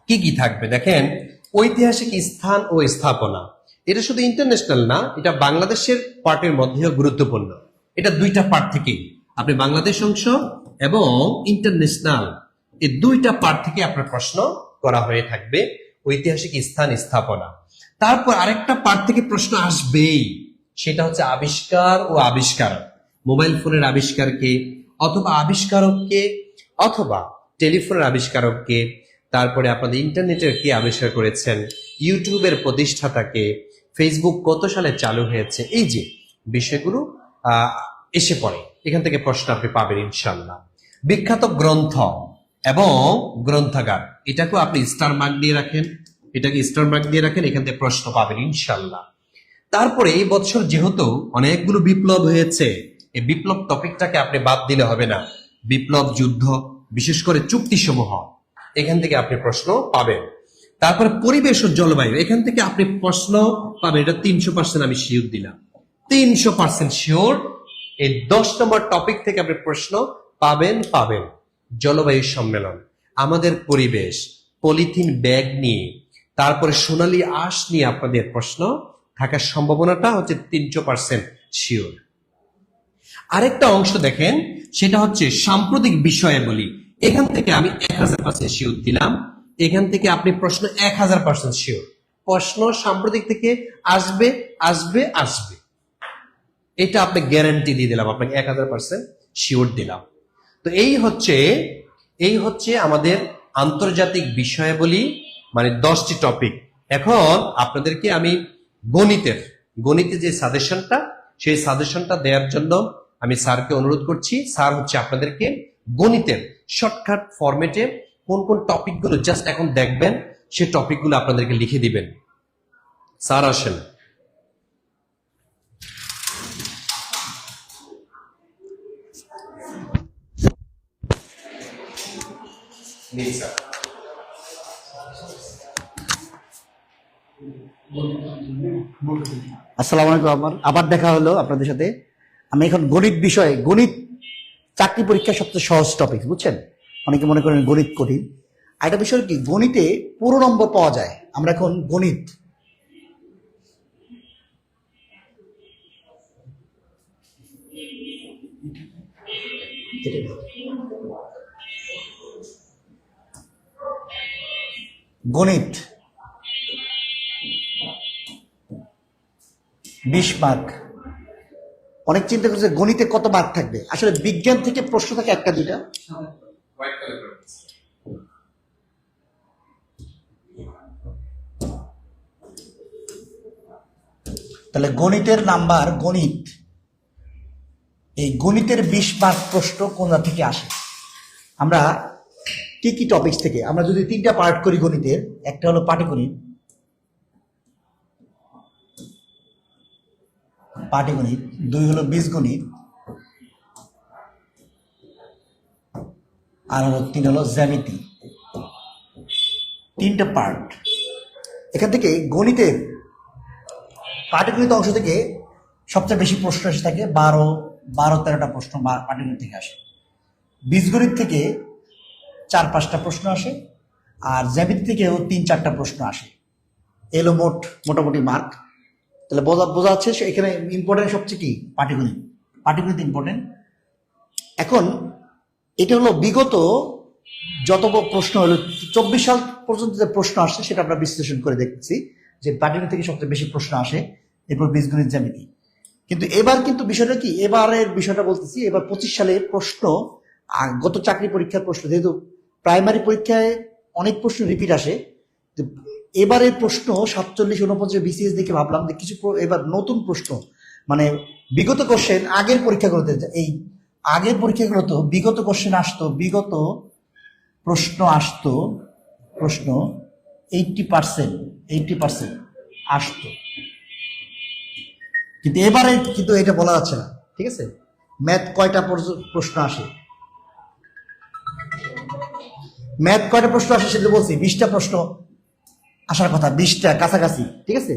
কি কি থাকবে দেখেন। ঐতিহাসিক স্থান ও স্থাপনা, এটা শুধু ইন্টারন্যাশনাল না, এটা বাংলাদেশের পার্টের মধ্যেও গুরুত্বপূর্ণ। এটা 2টা পার্ট থেকেই আপনি বাংলাদেশ অংশ এবং ইন্টারন্যাশনাল, এই 2টা পার্ট থেকে আপনার প্রশ্ন করা হয়ে থাকবে ঐতিহাসিক স্থান স্থাপনা। তারপর আরেকটা পার্ট থেকে প্রশ্ন আসবেই, সেটা হচ্ছে আবিষ্কার ও আবিষ্কারক। মোবাইল ফোনের আবিষ্কারকে, অথবা আবিষ্কারককে, অথবা টেলিফোনের আবিষ্কারককে, তারপরে আপনাদের ইন্টারনেটের কে আবিষ্কার করেছেন, ইউটিউবের প্রতিষ্ঠাতাকে, ফেসবুক কত সালে চালু হয়েছে, এই যে বিষয়গুলো এসে পড়ে, এখান থেকে প্রশ্ন আপনি পাবেন ইনশাল্লাহ। বিখ্যাত গ্রন্থ এবং গ্রন্থাগার, এটাকেও আপনি স্টার মার্ক দিয়ে রাখেন, এখান থেকে প্রশ্ন পাবেন ইনশাল্লাহ। তারপরে এই বছর যেহেতু অনেকগুলো বিপ্লব হয়েছে, এই বিপ্লব টপিকটাকে আপনি বাদ দিলে হবে না। বিপ্লব, যুদ্ধ, বিশেষ করে চুক্তিসমূহ, এখান থেকে আপনি প্রশ্ন পাবেন। তারপরে পরিবেশ ও জলবায়ু, এখান থেকে আপনি প্রশ্ন পাবেন, এটা 300% আমি শিওর দিলাম, 300% শিওর। এই 10 নম্বর টপিক থেকে আপনি প্রশ্ন পাবেন। জলবায়ু সম্মেলন, আমাদের পরিবেশ, পলিথিন ব্যাগ নিয়ে, তারপরে সোনালী আঁশ নিয়ে আপনাদের প্রশ্ন থাকার সম্ভাবনাটা হচ্ছে 300% শিওর। আরেকটা অংশ দেখেন, সেটা হচ্ছে সাম্প্রতিক বিষয়াবলী, এখান থেকে আমি 1000% শিওর দিলাম, এখান থেকে আপনি প্রশ্ন 1000% শিওর। প্রশ্ন সাম্প্রতিক থেকে আসবে। এটা আপনি গ্যারান্টি দিয়ে দিলাম, আপনাকে 1000% শিওর দিলাম। তো এই হচ্ছে আমাদের আন্তর্জাতিক বিষয়াবলী, মানে 10টি টপিক। এখন আপনাদেরকে আমি গণিতে যে সাজেশনটা, সেই সাজেশনটা দেওয়ার জন্য আমি স্যারকে অনুরোধ করছি। স্যার হচ্ছে আপনাদেরকে গণিতের শর্টকাট ফরম্যাটে কোন কোন টপিকগুলো জাস্ট এখন দেখবেন, সেই টপিকগুলো আপনাদেরকে লিখে দিবেন। স্যার আসেন। আসসালামু আলাইকুম। আবার দেখা হলো আপনাদের সাথে। আমি এখন গণিত চাকরি পরীক্ষার সবচেয়ে সহজ টপিক, বুঝছেন? অনেকে মনে করেন গণিত কঠিন। আর একটা বিষয় কি, গণিতে পুরো নম্বর পাওয়া যায়। আমরা এখন গণিত 20 মার্ক। অনেক চিন্তা করছে গণিতে কত মার্ক থাকবে। আসলে বিজ্ঞান থেকে প্রশ্ন থাকে একটা দুইটা। তাহলে গণিতের নাম্বার, এই গণিতের 20 মার্ক প্রশ্ন কোন থেকে আসে? আমরা কি কি টপিকস থেকে, আমরা যদি 3টা পার্ট করি গণিতের, একটা হলো পাটিগণিত, পাটিগণিত 2 হলো বীজগণিত, আর হলো 3 হলো জ্যামিতি। 3টা পার্ট। এখান থেকে গণিতের পাটিগণিত অংশ থেকে সবচেয়ে বেশি প্রশ্ন এসে থাকে, 13টা প্রশ্ন পাটিগণিত থেকে আসে। বীজগণিত থেকে 4-5টা প্রশ্ন আসে, আর জ্যামিতি থেকেও 3-4টা প্রশ্ন আসে। এলো মোটামুটি মার্ক। তাহলে বোঝা যাচ্ছে এখানে ইম্পর্টেন্ট সবচেয়ে কি, পাটিগণিত ইম্পর্টেন্ট। এখন এটা হলো বিগত যত প্রশ্ন হলো 24 সাল পর্যন্ত যে প্রশ্ন আসছে সেটা আমরা বিশ্লেষণ করে দেখছি যে পাটিগণিত থেকে সবচেয়ে বেশি প্রশ্ন আসে, এরপর বীজগণিত, জ্যামিতি। কিন্তু এবার কিন্তু বিষয়টা কি, এবারের বিষয়টা বলতেছি, এবার 25 সালে প্রশ্ন, গত চাকরি পরীক্ষার প্রশ্ন, যেহেতু প্রাইমারি পরীক্ষায় অনেক প্রশ্ন রিপিট আসে, এবারের প্রশ্ন 47-49 বিসিএস দেখে ভাবলাম যে কিছু এবার নতুন প্রশ্ন, মানে বিগত কোশ্চেন আগের পরীক্ষাগুলোতে, এই আগের পরীক্ষাগুলো তো বিগত কোশ্চেন আসতো, বিগত প্রশ্ন 80% আসতো। কিন্তু এবারে কিন্তু এটা বলা যাচ্ছে না, ঠিক আছে? ম্যাথ কয়টা প্রশ্ন আসে, সেটা বলছি, 20টা প্রশ্ন আসার কথা, 20টা কাছাকাছি, ঠিক আছে?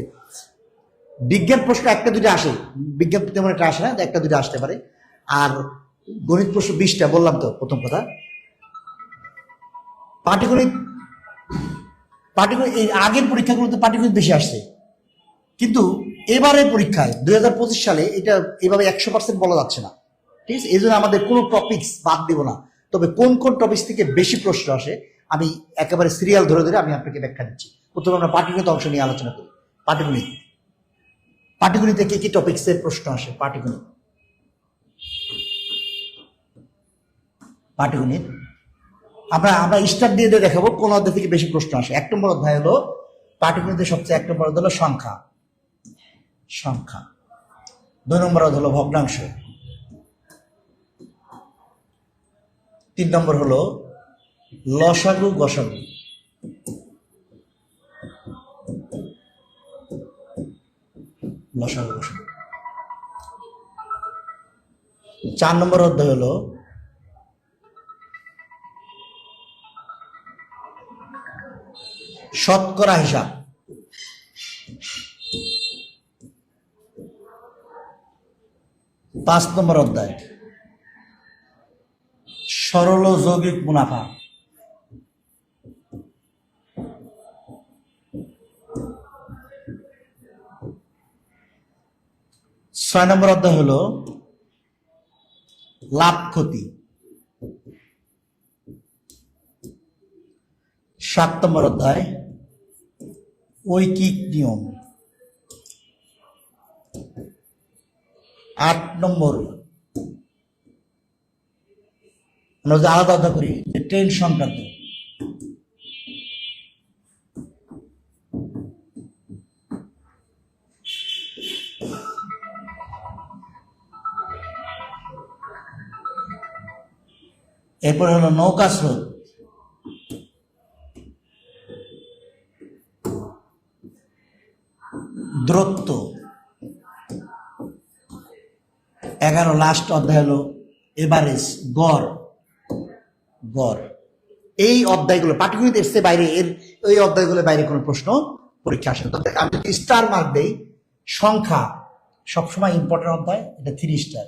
বিজ্ঞান প্রশ্ন 1-2টা আসে, বিজ্ঞান তেমন একটা আসে না, 1-2টা আসতে পারে। আর গণিত প্রশ্ন 20টা, বললাম তো প্রথম কথা। পাটিগণিত এই আগের পরীক্ষাগুলোতে পাটিগণিত বেশি আসছে, কিন্তু এবারের পরীক্ষায় 2025 সালে এটা এভাবে 100% বলা যাচ্ছে না, ঠিক আছে? এই জন্য আমাদের কোনো টপিকস বাদ দেব না। তবে কোন কোন টপিকস থেকে বেশি প্রশ্ন আসে আমি একেবারে সিরিয়াল ধরে ধরে আমি আপনাকে ব্যাখ্যা দিচ্ছি। প্রথমে আমরা পাটিগণিত অংশ নিয়ে আলোচনা করি। পাটিগণিতে কি কি টপিকসের প্রশ্ন আসে? পাটিগণিত আমরা স্টার দিয়ে দেখাবো কোন অধ্যায় থেকে বেশি প্রশ্ন আসে। 1 নম্বর অধ্যায় হলো পাটিগণিতের সবচেয়ে 1 নম্বর অধ্যায় হলো সংখ্যা। 2 নম্বর অধ্যায় হলো ভগ্নাংশ। 3 নম্বর হলো লসাগু গসাগু। 4 নম্বর অধ্যায় হলো শতকরা হিসাব। 5 নম্বর অধ্যায় সরল যৌগিক মুনাফা। 6 নম্বর অধ্যায় হলো লাভ ক্ষতি। 7 নম্বর অধ্যায় ঐকিক নিয়ম। 8 নম্বর আমরা যদি আলাদা আলাদা করি যে ট্রেন সংক্রান্ত, এরপরে হলো নৌকা স্রোত, দূরত্ব, 11 লাস্ট অধ্যায় হলো এভারেজ, গড়। গড় এই অধ্যায়গুলো পাটিগণিত এসছে বাইরে, এই অধ্যায়গুলোর বাইরে কোনো প্রশ্ন পরীক্ষা আসে না। তবে আমি যদি স্টার মার্ক দেই, সংখ্যা সবসময় ইম্পর্টেন্ট অধ্যায়, এটা 3 স্টার,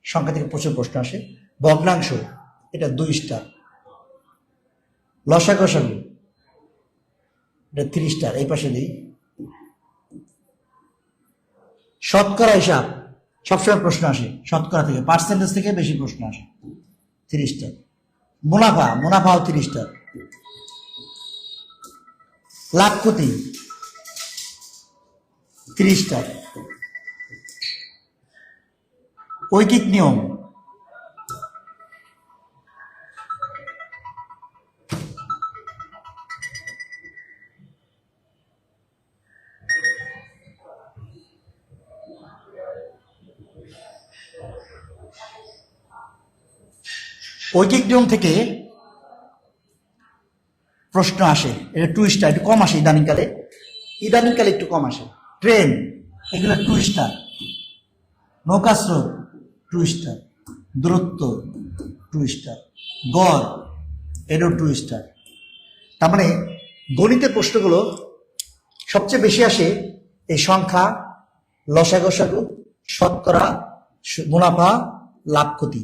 সংখ্যা থেকে প্রচুর প্রশ্ন আসে। ভগ্নাংশ এটা 2 স্টার, লসাগু এটা 3 স্টার, এই পাশে দিই। শতকরা হিসাব সবসময় প্রশ্ন আসে, শতকরা থেকে পার্সেন্টেজ থেকে বেশি প্রশ্ন আসে, 3 স্টার। মুনাফাও 3 স্টার। লাভ ক্ষতি 3 স্টার। ঐকিক নিয়ম থেকে প্রশ্ন আসে, এটা 2 স্টার, একটু কম আসে ইদানিংকালে একটু কম আসে। ট্রেন এগুলো 2 স্টার, নৌকা স্রোত 2 স্টার, দূরত্ব 2 স্টার, গড় এটাও 2 স্টার। তার মানে গণিতের প্রশ্নগুলো সবচেয়ে বেশি আসে এই সংখ্যা, লসাগু, শতকরা, মুনাফা, লাভ ক্ষতি,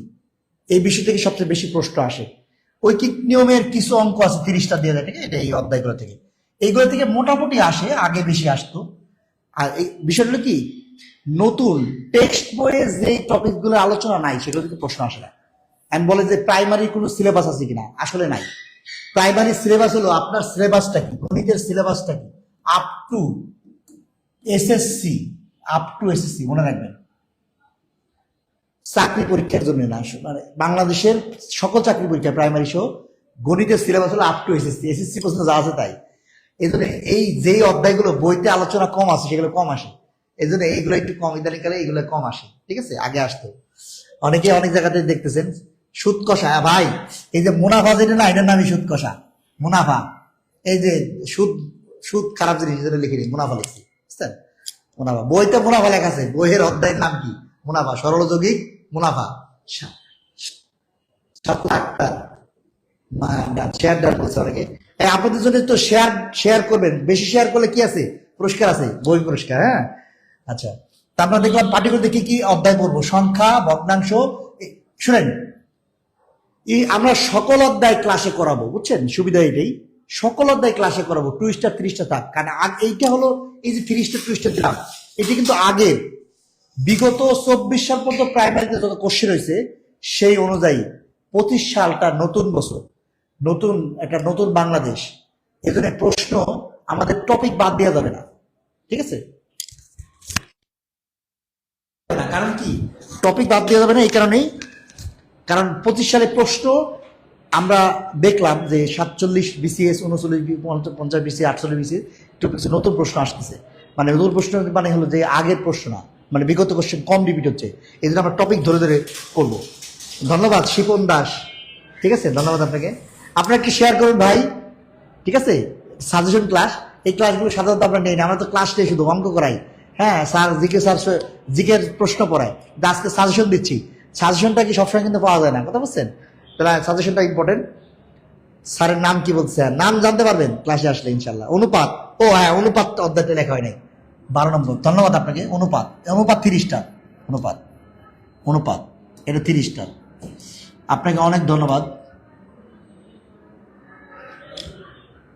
এই বিষয় থেকে সবচেয়ে বেশি প্রশ্ন আসে। ঐকিক নিয়মের কিছু অঙ্ক আছে 30টা দিয়ে দেয়, এটা এই অধ্যায়গুলো থেকে, এইগুলো থেকে মোটামুটি আসে, আগে বেশি আসতো। আর এই বিষয়টা কি, নতুন টেক্সট বইয়ে যে টপিক গুলো আলোচনা নাই সেগুলো থেকে প্রশ্ন আসে না। আমি বলে যে প্রাইমারি কোনো সিলেবাস আছে কিনা, আসলে নাই। প্রাইমারি সিলেবাস হলো আপনার সিলেবাসটা কি, গণিতের সিলেবাসটা কি, আপ টু এসএসসি, মনে রাখবেন। চাকরি পরীক্ষার জন্য না, মানে বাংলাদেশের সকল চাকরি পরীক্ষা প্রাইমারি সহ গণিতের সিলেবাস হলো আপ টু এসএসসি পর্যন্ত যা আছে তাই। এই জন্য এই যেই অধ্যায়গুলো বইতে আলোচনা কম আছে সেগুলো কম আসে, এই জন্য এইগুলো একটু কম, ইদানিংকালে এইগুলো কম আসে, ঠিক আছে। আগে আসতো, অনেকে অনেক জায়গাতে দেখতেছেন সুদ কষা, ভাই এই যে মুনাফা যেটা না, এটার নামই সুদ কষা। মুনাফা, এই যে সুদ খারাপ জিনিস, যেটা লিখে নিই, মুনাফা লিখছি, বুঝছেন। মুনাফা বইতে মুনাফা লেখা আছে, বইয়ের অধ্যায়ের নাম কি, মুনাফা, সরল যৌগিক মুনাফা। আপনাদের জন্য তো শেয়ার করবেন, বেশি শেয়ার করলে কি আছে, পুরস্কার আছে, বই পুরস্কার। হ্যাঁ, আচ্ছা, তা আমরা দেখলাম পাটিগণিতে কি কি অধ্যায় পড়বো, সংখ্যা, ভগ্নাংশ। শুনেন, আমরা সকল অধ্যায় ক্লাসে করাবো, বুঝছেন, সুবিধা এটাই, সকল অধ্যায় ক্লাসে করাবো। 2 স্টার 3 স্টার থাক, কারণ এইটা হলো এই যে 3 স্টার 2 স্টার দিলাম, এটি কিন্তু আগের বিগত 24 সাল পর্যন্ত প্রাইমারিতে যত কোশ্চেন হয়েছে সেই অনুযায়ী 25 সালটা নতুন বছর, নতুন বাংলাদেশ, এজন্য প্রশ্ন আমাদের টপিক বাদ দেওয়া যাবে না, ঠিক আছে। কারণ কি টপিক বাদ দেওয়া যাবে না, এই কারণেই, কারণ 25 সালে প্রশ্ন আমরা দেখলাম যে 47 বিসিএস, 39, 50 বিসিএস, 48 বিসিএস, নতুন প্রশ্ন আসতেছে। মানে নতুন প্রশ্ন মানে হলো যে আগের প্রশ্ন না, মানে বিগত কোশ্চেন কম রিপিট হচ্ছে, এই জন্য আমরা টপিক ধরে ধরে করবো। ধন্যবাদ শিপন দাস, ঠিক আছে, ধন্যবাদ আপনাকে। আপনারা একটু শেয়ার করুন ভাই, ঠিক আছে। সাজেশন ক্লাস, এই ক্লাসগুলো সাধারণত আমরা নেই না, আমরা তো ক্লাস নেই, শুধু অঙ্ক করাই। হ্যাঁ স্যার জিকের প্রশ্ন পড়ায়, আজকে সাজেশন দিচ্ছি। সাজেশনটা কি সবসময় কিন্তু পাওয়া যায় না, কথা বুঝছেন, তাহলে সাজেশনটা ইম্পর্টেন্ট। স্যারের নাম কি বলছে, নাম জানতে পারবেন ক্লাসে আসলে ইনশাল্লাহ। অনুপাত, ও হ্যাঁ, অনুপাত অধ্যায়টা লেখা হয় নাই, 12 নম্বর, ধন্যবাদ আপনাকে। অনুপাত 3 স্টার, অনুপাত এটা 3 স্টার, আপনাকে অনেক ধন্যবাদ,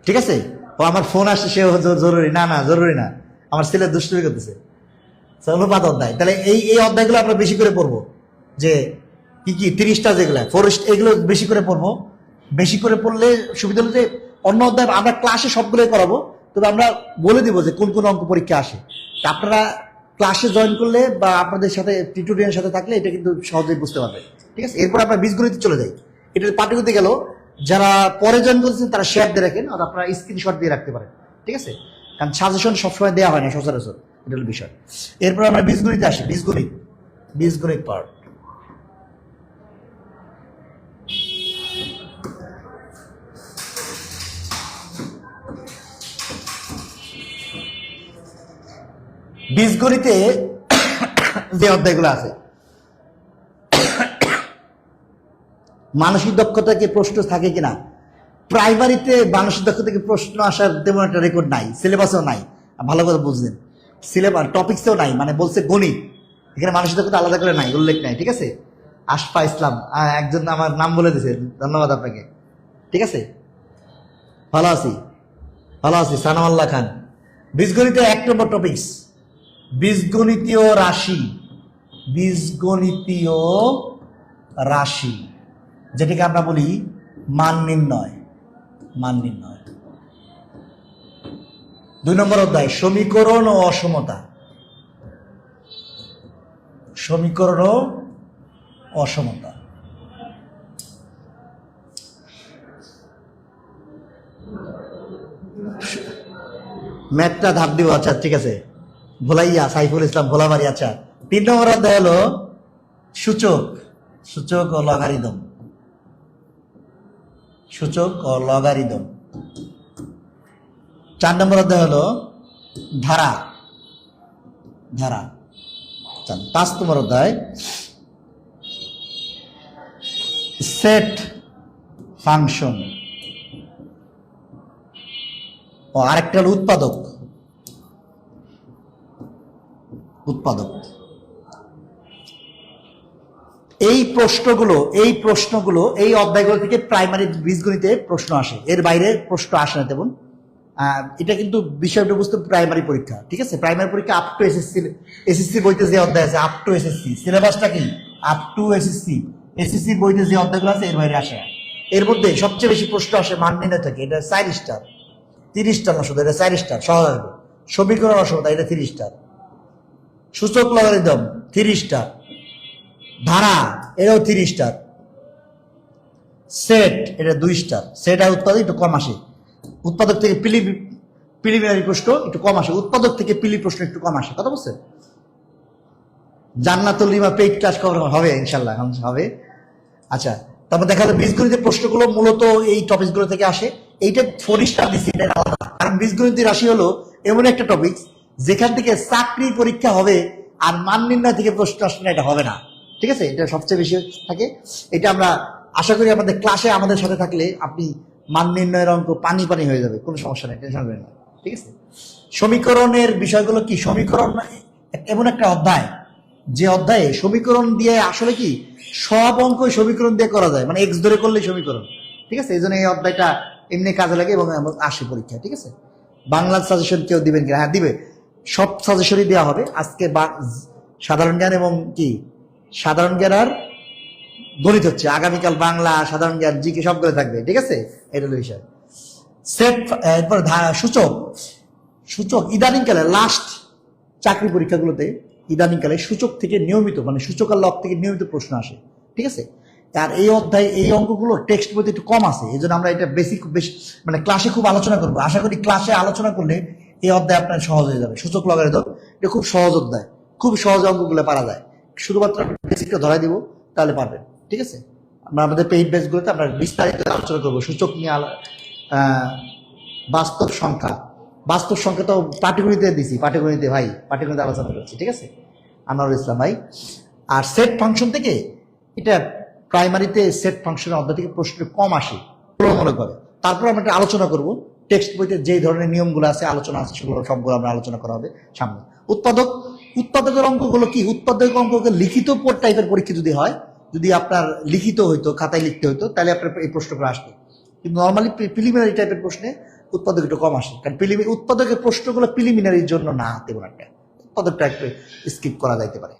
ঠিক আছে। ও আমার ফোন আসছে, সে জরুরি না, জরুরি না, আমার ছেলে দুষ্টুমি করতেছে। অনুপাত অধ্যায়, তাহলে এই অধ্যায়গুলো আমরা বেশি করে পড়বো, যে কি 30টা যেগুলো ফরেস্ট, এগুলো বেশি করে পড়বো। বেশি করে পড়লে সুবিধা হলো যে অন্য অধ্যায় আমরা ক্লাসে সবগুলোই করাবো, তবে আমরা বলে দিব যে কোন কোন অঙ্ক পরীক্ষা আসে। আপনারা ক্লাসে জয়েন করলে বা আপনাদের সাথে টিউটোরিয়ালের সাথে থাকলে এটা কিন্তু সহজেই বুঝতে পারবে। ঠিক আছে, এরপর আপনার বীজগণিতে চলে যাই। এটা পাটিগণিতে গেল, যারা পরে জয়েন করেছেন তারা শেয়ার দিয়ে রাখেন, আর আপনারা স্ক্রিনশট দিয়ে রাখতে পারেন। ঠিক আছে, কারণ সাজেশন সবসময় দেওয়া হয় না সচরাচর, এটা হলো বিষয়। এরপর আমরা বীজগণিতে আসি। বীজগণিত পার্ট। বীজগণিতে যে অধ্যায়গুলো আছে, মানসিক দক্ষতা থেকে প্রশ্ন থাকে কিনা, প্রাইমারিতে মানসিক দক্ষতা থেকে প্রশ্ন আসার তেমন একটা রেকর্ড নাই, সিলেবাসেও নাই। ভালো করে বুঝলেন, সিলেবাস টপিক্সেও নাই, মানে বলছে গণিত, এখানে মানসিক দক্ষতা আলাদা করে নাই, উল্লেখ নাই। ঠিক আছে, আশফা ইসলাম একজন আমার নাম বলে দিয়েছে, ধন্যবাদ আপনাকে। ঠিক আছে, ভালো আছি, ভালো আছি। সানাউল্লাহ খান। বীজগণিতে 1 নম্বর টপিক্স বীজগণিতীয় রাশি। বীজগণিতীয় রাশি, যেটাকে আমরা বলি মান নির্ণয়। মান নির্ণয়। 2 নম্বর অধ্যায় সমীকরণ ও অসমতা। সমীকরণ ও অসমতা। ম্যাথটা ধাপ দিব। আচ্ছা ঠিক আছে, ভোলাইয়া সাইফুল ইসলাম ভোলাবাড়ি। আচ্ছা, 3 নম্বর অধ্যায় হলো সূচক। সূচক ও লগারিদম। সূচক ও লগারিদম। 4 নম্বর অধ্যায় হলো ধারা। ধারা। 5 নম্বর অধ্যায় সেট ফাংশন। ও আরেকটা হলো উৎপাদক। উৎপাদক। এই প্রশ্নগুলো এই অধ্যায়গুলো থেকে প্রাইমারি বীজগণিতে প্রশ্ন আসে, এর বাইরে প্রশ্ন আসে না তেমন। এটা কিন্তু বিষয়টা বুঝতে প্রাইমারি পরীক্ষা। ঠিক আছে, প্রাইমারি পরীক্ষা আপ টু এসএসসি। এসএসসি বইতে যে অধ্যায় আছে আপ টু এসএসসি, সিলেবাসটা কি আপ টু এসএসসি। এসএসসি বইতে যে অধ্যায়গুলো আছে এর বাইরে আসে না। এর মধ্যে সবচেয়ে বেশি প্রশ্ন আসে মান নির্ণয় থেকে, এটা 4 স্টার। 30 স্টার না শুধু, এটা 4 স্টার সহজ আসবে। সমীকরণ অসমতা, এটা 3 স্টার। সূচক লগারিদম 3 স্টার। ধারা এটাও 3 স্টার। সেট এটা 2 স্টার। সেট আর উৎপাদক একটু কম আসে। উৎপাদক থেকে প্রিলিমিনারি প্রশ্ন একটু কম আসে, উৎপাদক থেকে প্রশ্ন একটু কম আসে। কথা বলছেন? জান্নাতুল লিমা পেইড ক্লাস কভার হবে ইনশাল্লাহ, হবে। আচ্ছা, তারপর দেখা যায় বীজগণিতের প্রশ্নগুলো মূলত এই টপিকগুলো থেকে আসে। এইটা 4 স্টার দিচ্ছি, এটা আলাদা। কারণ বীজগণিতের রাশি হলো এমন একটা টপিক যেখান থেকে চাকরি পরীক্ষা হবে, আর মান নির্ণয় থেকে প্রশ্ন আসবে না, এটা হবে না। ঠিক আছে, এটা সবচেয়ে বেশি থাকে। এটা আমরা আশা করি আমাদের ক্লাসে আমাদের সাথে থাকলে আপনি মান নির্ণয়ের অঙ্ক পানি পানি হয়ে যাবে, কোনো সমস্যা নেই, টেনশন করবেন না। ঠিক আছে, সমীকরণের বিষয়গুলো কি, সমীকরণ এমন একটা অধ্যায় যে অধ্যায়ে সমীকরণ দিয়ে আসলে কি সব অঙ্ক সমীকরণ দিয়ে করা যায়, মানে এক্স ধরে করলে সমীকরণ। ঠিক আছে, এই জন্য এই অধ্যায়টা এমনি কাজে লাগে এবং আসে পরীক্ষায়। ঠিক আছে, বাংলার সাজেশন কেউ দিবেন কিনা? হ্যাঁ দিবে, সব সাজেশনই দেওয়া হবে আজকে। সাধারণ জ্ঞান এবং কি সাধারণ জ্ঞান আর গণিত হচ্ছে, আগামীকাল বাংলা, সাধারণ জ্ঞান, জিকে সবগুলো থাকবে। ঠিক আছে, এটা হলো বিষয়। সেট, এরপর সূচক। সূচক ইদানিংকালে লাস্ট চাকরি পরীক্ষাগুলোতে ইদানিংকালে সূচক থেকে নিয়মিত, মানে সূচক আর লগ থেকে নিয়মিত প্রশ্ন আসে। ঠিক আছে, আর এই অধ্যায় এই অঙ্কগুলো টেক্সট বইতে একটু কম আছে, এই জন্য আমরা এটা বেশি মানে ক্লাসে খুব আলোচনা করবো। আশা করি ক্লাসে আলোচনা করলে এই অধ্যায় আপনার সহজ হয়ে যাবে। সূচক লগারিদম এটা খুব সহজ অধ্যায়, খুব সহজ অঙ্কগুলো পারা যায়। শুধুমাত্র বেসিকটা ধরাই দিব, তাহলে পারবেন। ঠিক আছে, আমরা আমাদের পেইড বেসগুলোতে আমরা বিস্তারিত আলোচনা করবো সূচক নিয়ে। বাস্তব সংখ্যা, বাস্তব সংখ্যা তো পাটিগণিতে দিছি, পাটিগণিতে ভাই, পাটিগণিতে আলোচনা করছি। ঠিক আছে, আনোয়ারুল ইসলাম ভাই। আর সেট ফাংশন থেকে, এটা প্রাইমারিতে সেট ফাংশনের অধ্যায় থেকে প্রশ্ন কম আসে মনে করে। তারপর আমরা একটা আলোচনা করব, টেক্সট বইতে যে ধরনের নিয়মগুলো আছে, আলোচনা আছে, সেগুলো সবগুলো আমরা আলোচনা করা হবে সামনে। উৎপাদক, উৎপাদকের অঙ্কগুলো কি, উৎপাদক অঙ্ককে লিখিত টাইপের পরীক্ষা যদি হয়, যদি আপনার লিখিত হইতো, খাতায় লিখতে হইতো, তাহলে আপনার এই প্রশ্নগুলো আসতো। কিন্তু নর্মালি প্রিলিমিনারি টাইপের প্রশ্নে উৎপাদক একটু কম আসে, কারণ উৎপাদকের প্রশ্নগুলো প্রিলিমিনারির জন্য না, তেমন একটা উৎপাদকটা একটু স্কিপ করা যাইতে পারে।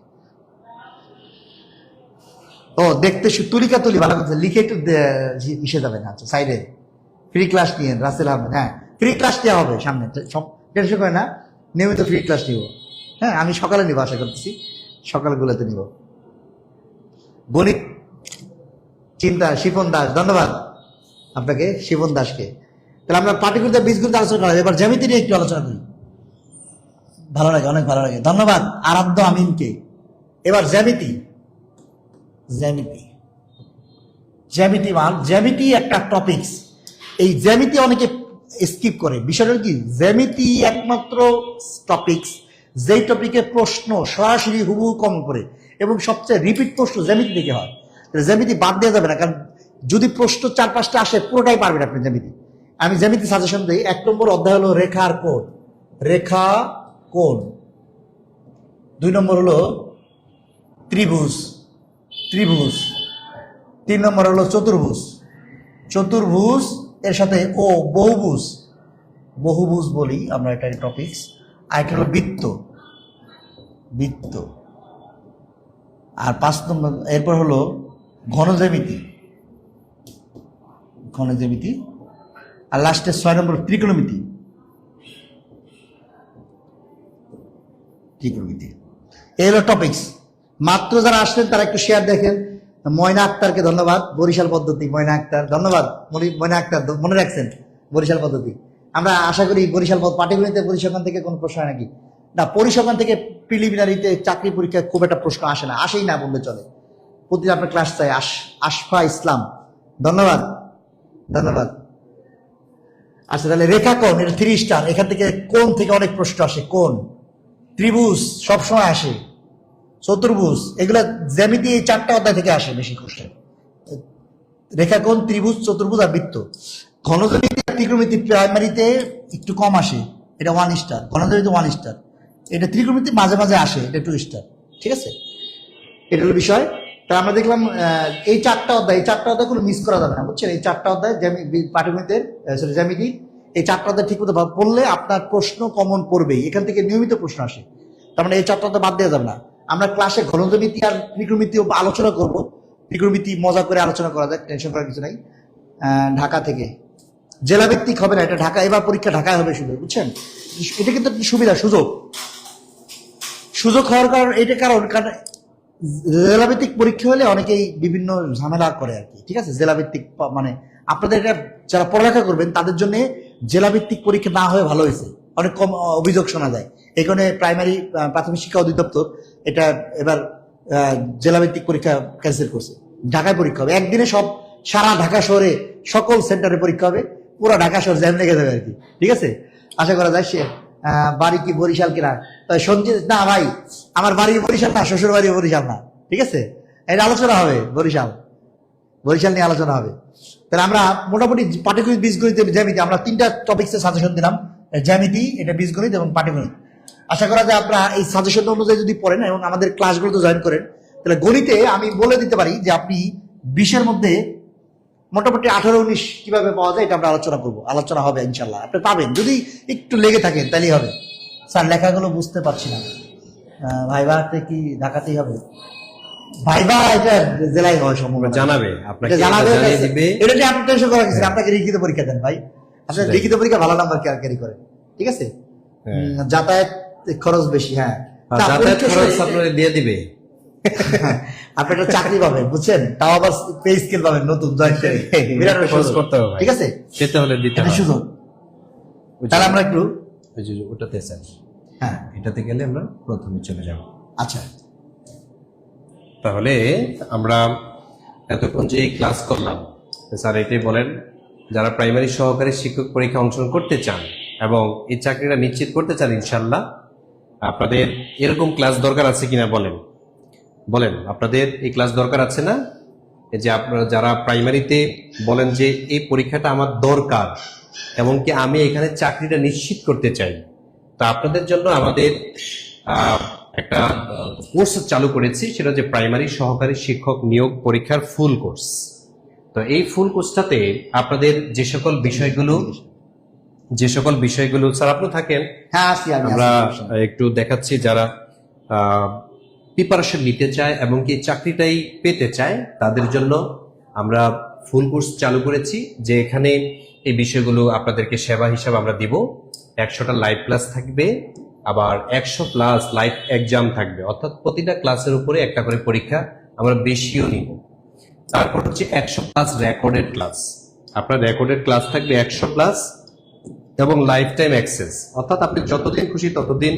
ও দেখতে তুলিকা তুলি ভালো কথা, লিখে একটু মিশে যাবে না। আচ্ছা, সাইডে ফ্রি ক্লাস নিয়ে রাসেল আহমেদ, হ্যাঁ ফ্রি ক্লাস দেওয়া হবে সামনে, টেনশন করে না, নিয়মিত ফ্রি ক্লাস নিব। হ্যাঁ, আমি সকালে নিব, আশা করতেছি সকালগুলোতে নিব। গণিত চিন্তা শিপন দাস, ধন্যবাদ আপনাকে, শিপন দাসকে। তাহলে আমরা পাটিগণিত বীজগণিত আলোচনা করা, এবার জ্যামিতি নিয়ে একটু আলোচনা করি। ভালো লাগে, অনেক ভালো লাগে, ধন্যবাদ আরাধ্য আমিনকে। এবার জ্যামিতি, জ্যামিতি জ্যামিতি জ্যামিতি একটা টপিকস। এই জ্যামিতি অনেকে স্কিপ করে। বিষয়টা কি, জ্যামিতি একমাত্র টপিকস যেই টপিকে প্রশ্ন সরাসরি হুবহু কম করে এবং সবচেয়ে রিপিট প্রশ্ন জ্যামিতি থেকে হয়। জ্যামিতি বাদ দেওয়া যাবে না, কারণ যদি প্রশ্ন 4-5টা আসে পুরোটাই পারবেন আপনি জ্যামিতি। আমি জ্যামিতি সাজেশন দিই। 1 নম্বর অধ্যায় হলো রেখা আর কোণ, রেখা কোণ। 2 নম্বর হলো ত্রিভুজ, ত্রিভুজ। 3 নম্বর হলো চতুর্ভুজ, চতুর্ভুজ এর সাথে ও বহুভুজ, বহুভুজ বলি আমরা, এটা টপিকস। আর একটা হলো বৃত্ত, বৃত্ত। আর 5 নম্বর এরপর হলো ঘনজ্যামিতি, ঘনজ্যামিতি। আর লাস্টে 6 নম্বর ত্রিকোণমিতি, ত্রিকোণমিতি। এই হলো টপিকস। মাত্র যারা আসলেন তারা একটু শেয়ার দেখেন। ময়না আক্তারকে ধন্যবাদ, বরিশাল পদ্ধতি, ময়না আক্তার ধন্যবাদ। ময়না আক্তার মনে রাখছেন বরিশাল পদ্ধতি। আমরা আশা করি বরিশাল পাটিগণিতে পরিসংখ্যান থেকে কোনো প্রশ্ন হয় নাকি না, পরিসংখ্যান থেকে প্রিলিমিনারিতে চাকরি পরীক্ষায় খুব একটা প্রশ্ন আসে না, আসেই না বললে চলে। প্রতিদিন আপনার ক্লাস চাই। আশফা ইসলাম ধন্যবাদ, ধন্যবাদ। আচ্ছা, তাহলে রেখা কোণ, এটা 3 স্টার। এখান থেকে কোণ থেকে অনেক প্রশ্ন আসে, কোণ। ত্রিভুজ সবসময় আসে, চতুর্ভুজ, এগুলা জ্যামিতি এই 4টা অধ্যায় থেকে আসে বেশি কোশ্চেন। রেখা কোণ, ত্রিভুজ, চতুর্ভুজ আর বৃত্ত। ঘনজ্যামিতি আর ত্রিকোণমিতি প্রাইমারিতে একটু কম আসে, এটা 1 স্টার। ঘনজ্যামিতি 1 স্টার। এটা ত্রিকোণমিতি মাঝে মাঝে আসে, এটা 2 স্টার। ঠিক আছে, এটা হলো বিষয়। তা আমরা দেখলাম এই 4টা অধ্যায়, এই 4টা অধ্যায় কোনো মিস করা যাবে না, বুঝছেন? এই 4টা অধ্যায় পাটিগণিতের জ্যামিতি, এই 4টা অধ্যায় ঠিক মতো পড়লে আপনার প্রশ্ন কমন পড়বেই, এখান থেকে নিয়মিত প্রশ্ন আসে। তার মানে এই 4টা অধ্যায় বাদ দেওয়া যাবে না। আমরা ক্লাসে ঘনজ্যামিতি আর ত্রিকোণমিতি আলোচনা করব। ত্রিকোণমিতি মজা করে আলোচনা করা যায়, টেনশন করার কিছু নাই। ঢাকা থেকে জেলাভিত্তিক হবে না, এটা ঢাকা, এবার পরীক্ষা ঢাকায় হবে শুধু, বুঝছেন? এটা কিন্তু সুবিধা, সুযোগ, সুযোগ হওয়ার কারণ এটা, কারণ জেলাভিত্তিক পরীক্ষা হলে অনেকেই বিভিন্ন ঝামেলা করে আর কি। ঠিক আছে, জেলাভিত্তিক মানে আপনাদের এটা যারা পড়ালেখা করবেন তাদের জন্য জেলাভিত্তিক পরীক্ষা না হয়ে ভালো হয়েছে, অনেক কম অভিযোগ শোনা যায়। এই কারণে প্রাথমিক শিক্ষা অধিদপ্তর এটা এবার জেলাভিত্তিক পরীক্ষা ক্যান্সেল করছে। ঢাকায় পরীক্ষা হবে একদিনে, সব সারা ঢাকা শহরে সকল সেন্টারে পরীক্ষা হবে, পুরো ঢাকা শহর জ্যাম লেগে যাবে আর কি। ঠিক আছে, আশা করা যায়। সে বাড়ি কি বরিশাল কিনা, তাই সঞ্জিত না ভাই, আমার বাড়ি বরিশাল না, শ্বশুর বাড়ি বরিশাল না। ঠিক আছে, এটা আলোচনা হবে, বরিশাল, বরিশাল নিয়ে আলোচনা হবে। তাহলে আমরা মোটামুটি পাটিগণিত, বীজগণিত, জ্যামিতি, আমরা 3টা টপিক্সের সাজেশন দিলাম। জ্যামিতি, এটা বীজগণিত এবং পাটিগণিত। আশা করা যায় আপনারা এই সাজেশন অনুযায়ী যদি পড়েন এবং আমাদের ক্লাসগুলোতে জয়েন করেন, তাহলে গণিতে আমি বলে দিতে পারি যে আপনি 20-এর মধ্যে মোটামুটি 18-19 কিভাবে পাওয়া যায় এটা আমরা আলোচনা করবো, আলোচনা হবে ইনশাল্লাহ। আপনি পাবেন যদি একটু লেগে থাকেন, তাহলেই হবে। স্যার লেখাগুলো বুঝতে পারছি না, ভাইভাতে কি ঢাকাতেই হবে? ভাইবা এটা জেলায় হয় সম্ভবত, জানাবে আপনাকে, জানাবে, জানিয়ে দিবে। এটা নিয়ে আপনি টেনশন করার কিছু নেই। আপনাকে লিখিত পরীক্ষা দেন ভাই, আপনি লিখিত পরীক্ষা ভালো নাম্বার ক্যারি করেন। ঠিক আছে, যাতায়াত খরচ বেশি, হ্যাঁ যাতায়াত খরচ আপনারা দিয়ে দিবে। আপনি একটা চাকরি পাবেন, বুঝছেন? তাও আবার পে স্কেল পাবেন নতুন জয়েন করে, বিরাট খরচ করতে হবে ভাই। ঠিক আছে, সেটা হলে দিতে হবে সুযোগ। তাহলে আমরা একটু ওটাতে স্যার, হ্যাঁ এটাতে গেলে আমরা প্রথমে চলে যাব। আচ্ছা, তাহলে আমরা এতক্ষণ যে ক্লাস করলাম, স্যার এটাই বলেন, যারা প্রাইমারি সহকারী শিক্ষক পরীক্ষা অংশগ্রহণ করতে চান এবং এই চাকরিটা নিশ্চিত করতে চান ইনশাল্লাহ, আপনাদের এরকম ক্লাস দরকার আছে কিনা বলেন, বলেন আপনাদের এই ক্লাস দরকার আছে না? এই যে আপনারা যারা প্রাইমারিতে বলেন যে এই পরীক্ষাটা আমার দরকার, এমনকি আমি এখানে চাকরিটা নিশ্চিত করতে চাই, তা আপনাদের জন্য আমাদের একটা কোর্স চালু করেছি, সেটা হচ্ছে প্রাইমারি সহকারী শিক্ষক নিয়োগ পরীক্ষার ফুল কোর্স। তো এই ফুল কোর্সটাতে আপনাদের যে সকল বিষয়গুলো স্যার আপনি থাকেন, হ্যাঁ আসি আমি, আমরা একটু দেখাচ্ছি, যারা প্রিপারেশন নিতে চায় এবং কি চাকরিটাই পেতে চায় তাদের জন্য আমরা ফুল কোর্স চালু করেছি, যে এখানে এই বিষয়গুলো আপনাদেরকে সেবা হিসাবে আমরা দিব। 100টা লাইভ ক্লাস থাকবে আবার 100+ লাইভ এক্সাম থাকবে, অর্থাৎ প্রতিটা ক্লাসের উপরে একটা করে পরীক্ষা, আমরা বেশিও নিব। তারপর হচ্ছে 100+ রেকর্ডেড ক্লাস, আপনার রেকর্ডেড ক্লাস থাকবে 100+ এবং লাইফ টাইম অ্যাক্সেস, অর্থাৎ আপনি যতদিন খুশি ততদিন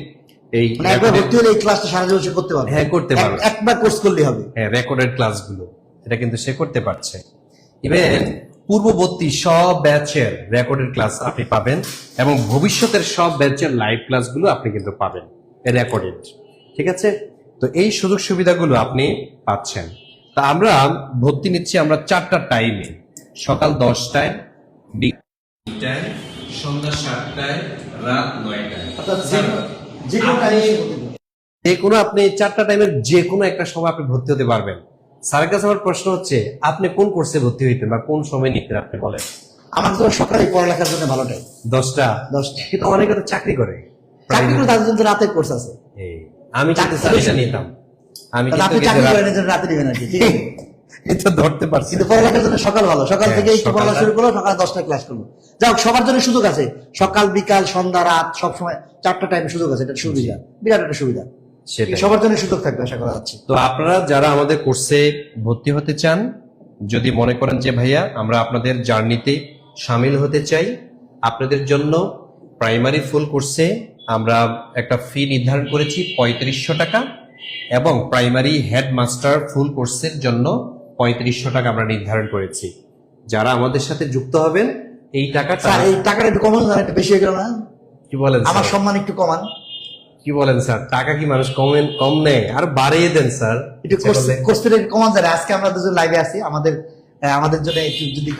এই মানে একবার ভর্তি হলে এই ক্লাসটা সারা জীবন সে করতে পারবে। হ্যাঁ, করতে পারবে। একবার কোর্স করলেই হবে। হ্যাঁ, রেকর্ডেড ক্লাসগুলো এটা কিন্তু সে করতে পারছে। ইভেন পূর্ববর্তী সব ব্যাচের রেকর্ডেড ক্লাস আপনি পাবেন এবং ভবিষ্যতের সব ব্যাচের লাইভ ক্লাসগুলো আপনি কিন্তু পাবেন রেকর্ডেড। ঠিক আছে, তো এই সুযোগ সুবিধাগুলো আপনি পাচ্ছেন। তা আমরা ভর্তি নিচ্ছি আমরা 4টা টাইমে, সকাল 10টায়, বিকেল 3টায়, সন্ধ্যা 7টায়, রাত 9টায়। অর্থাৎ যে কোনো টাইমে সে ভর্তি হবে। যে কোনো আপনি 4টা টাইমের যে কোনো একটা সময় আপনি ভর্তি হতে পারবেন। স্যারের কাছে আমার প্রশ্ন হচ্ছে, আপনি কোন কোর্সে ভর্তি হইতেন বা কোন সময় নিতেন আপনি বলেন? আমার তো সকালে পড়ালেখার জন্য ভালো টাইম 10টা। 10টা। কিন্তু অনেকে তো চাকরি করে। চাকরি করে তাদের জন্য রাতের কোর্স আছে। এই, আমি কিন্তু স্যার এটা নিতাম। আমি তাহলে আপনি কিন্তু চাকরি করেন এর জন্য রাতে দিবেন আর কি, ঠিক আছে? এটা ধরতে পারছি। কিন্তু পড়ালেখার জন্য সকাল ভালো, সকাল হ্যাঁ, থেকে একটু পড়ালেখা সকালটা- শুরু করলো, সকাল 10টায় ক্লাস করলো। যাই হোক, সবার জন্য সুযোগ আছে, সকাল বিকাল সন্ধ্যা রাত সব সময় 4টা টাইমে সুযোগ আছে, এটা সুবিধা, বিরাট একটা সুবিধা। সেটাই। সবার জন্য সুযোগ থাকবে আশা করা যাচ্ছে। তো আপনারা যারা আমাদের কোর্সে ভর্তি হতে চান, যদি মনে করেন যে ভাইয়া আমরা আপনাদের জার্নিতে সামিল হতে চাই, আপনাদের জন্য প্রাইমারি ফুল কোর্সে আমরা একটা ফি নির্ধারণ করেছি 3500 টাকা এবং প্রাইমারি হেডমাস্টার ফুল কোর্সের জন্য 3500 টাকা আমরা নির্ধারণ করেছি। যারা আমাদের সাথে যুক্ত হবেন এই টাকাটা, স্যার এই টাকাটা একটু কমান, স্যার একটু বেশি হয়ে গেল না? কি বলেন আমার স্যার? সম্মান একটু কমান, কি বলেন স্যার? টাকা কি মানুষ কম নেয়? আর বাড়িয়ে দেন স্যার। একটু ইচ্ছে করলে। কোর্স ফি কমান যায়। আজকে আমরা দুজন লাইভে আছি, আমাদের জন্য একটু যদি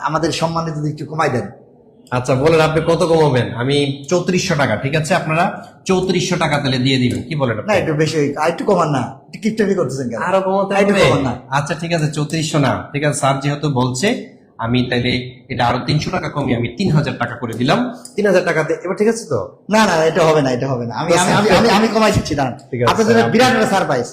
আমাদের সম্মানে যদি একটু কমাই দেন। আচ্ছা বলেন আপনি কত কমাবেন? আমি 3400 টাকা, ঠিক আছে আপনারা 3400 টাকা তাহলে দিয়ে দিবেন, কি বলেন আপনি? না একটু বেশি, আর একটু কমান না, একটু কিপটামি করতেছেন কেন? আরো কমাতে একটু হবে? কমান না। আচ্ছা ঠিক আছে 3400 না, ঠিক আছে স্যার যেহেতু বলছে আমি তাইলে এটা আরো 300 টাকা কমিয়ে আমি 3000 টাকা করে দিলাম। 3000 টাকাতে এবার ঠিক আছে তো? না না, এটা হবে না, এটা হবে না। আমি আমি আমি আমি আমি কমাই দিচ্ছি, দাঁড়ান। ঠিক আছে, আপনার জন্য স্যার, বিরাট একটা সারপ্রাইজ।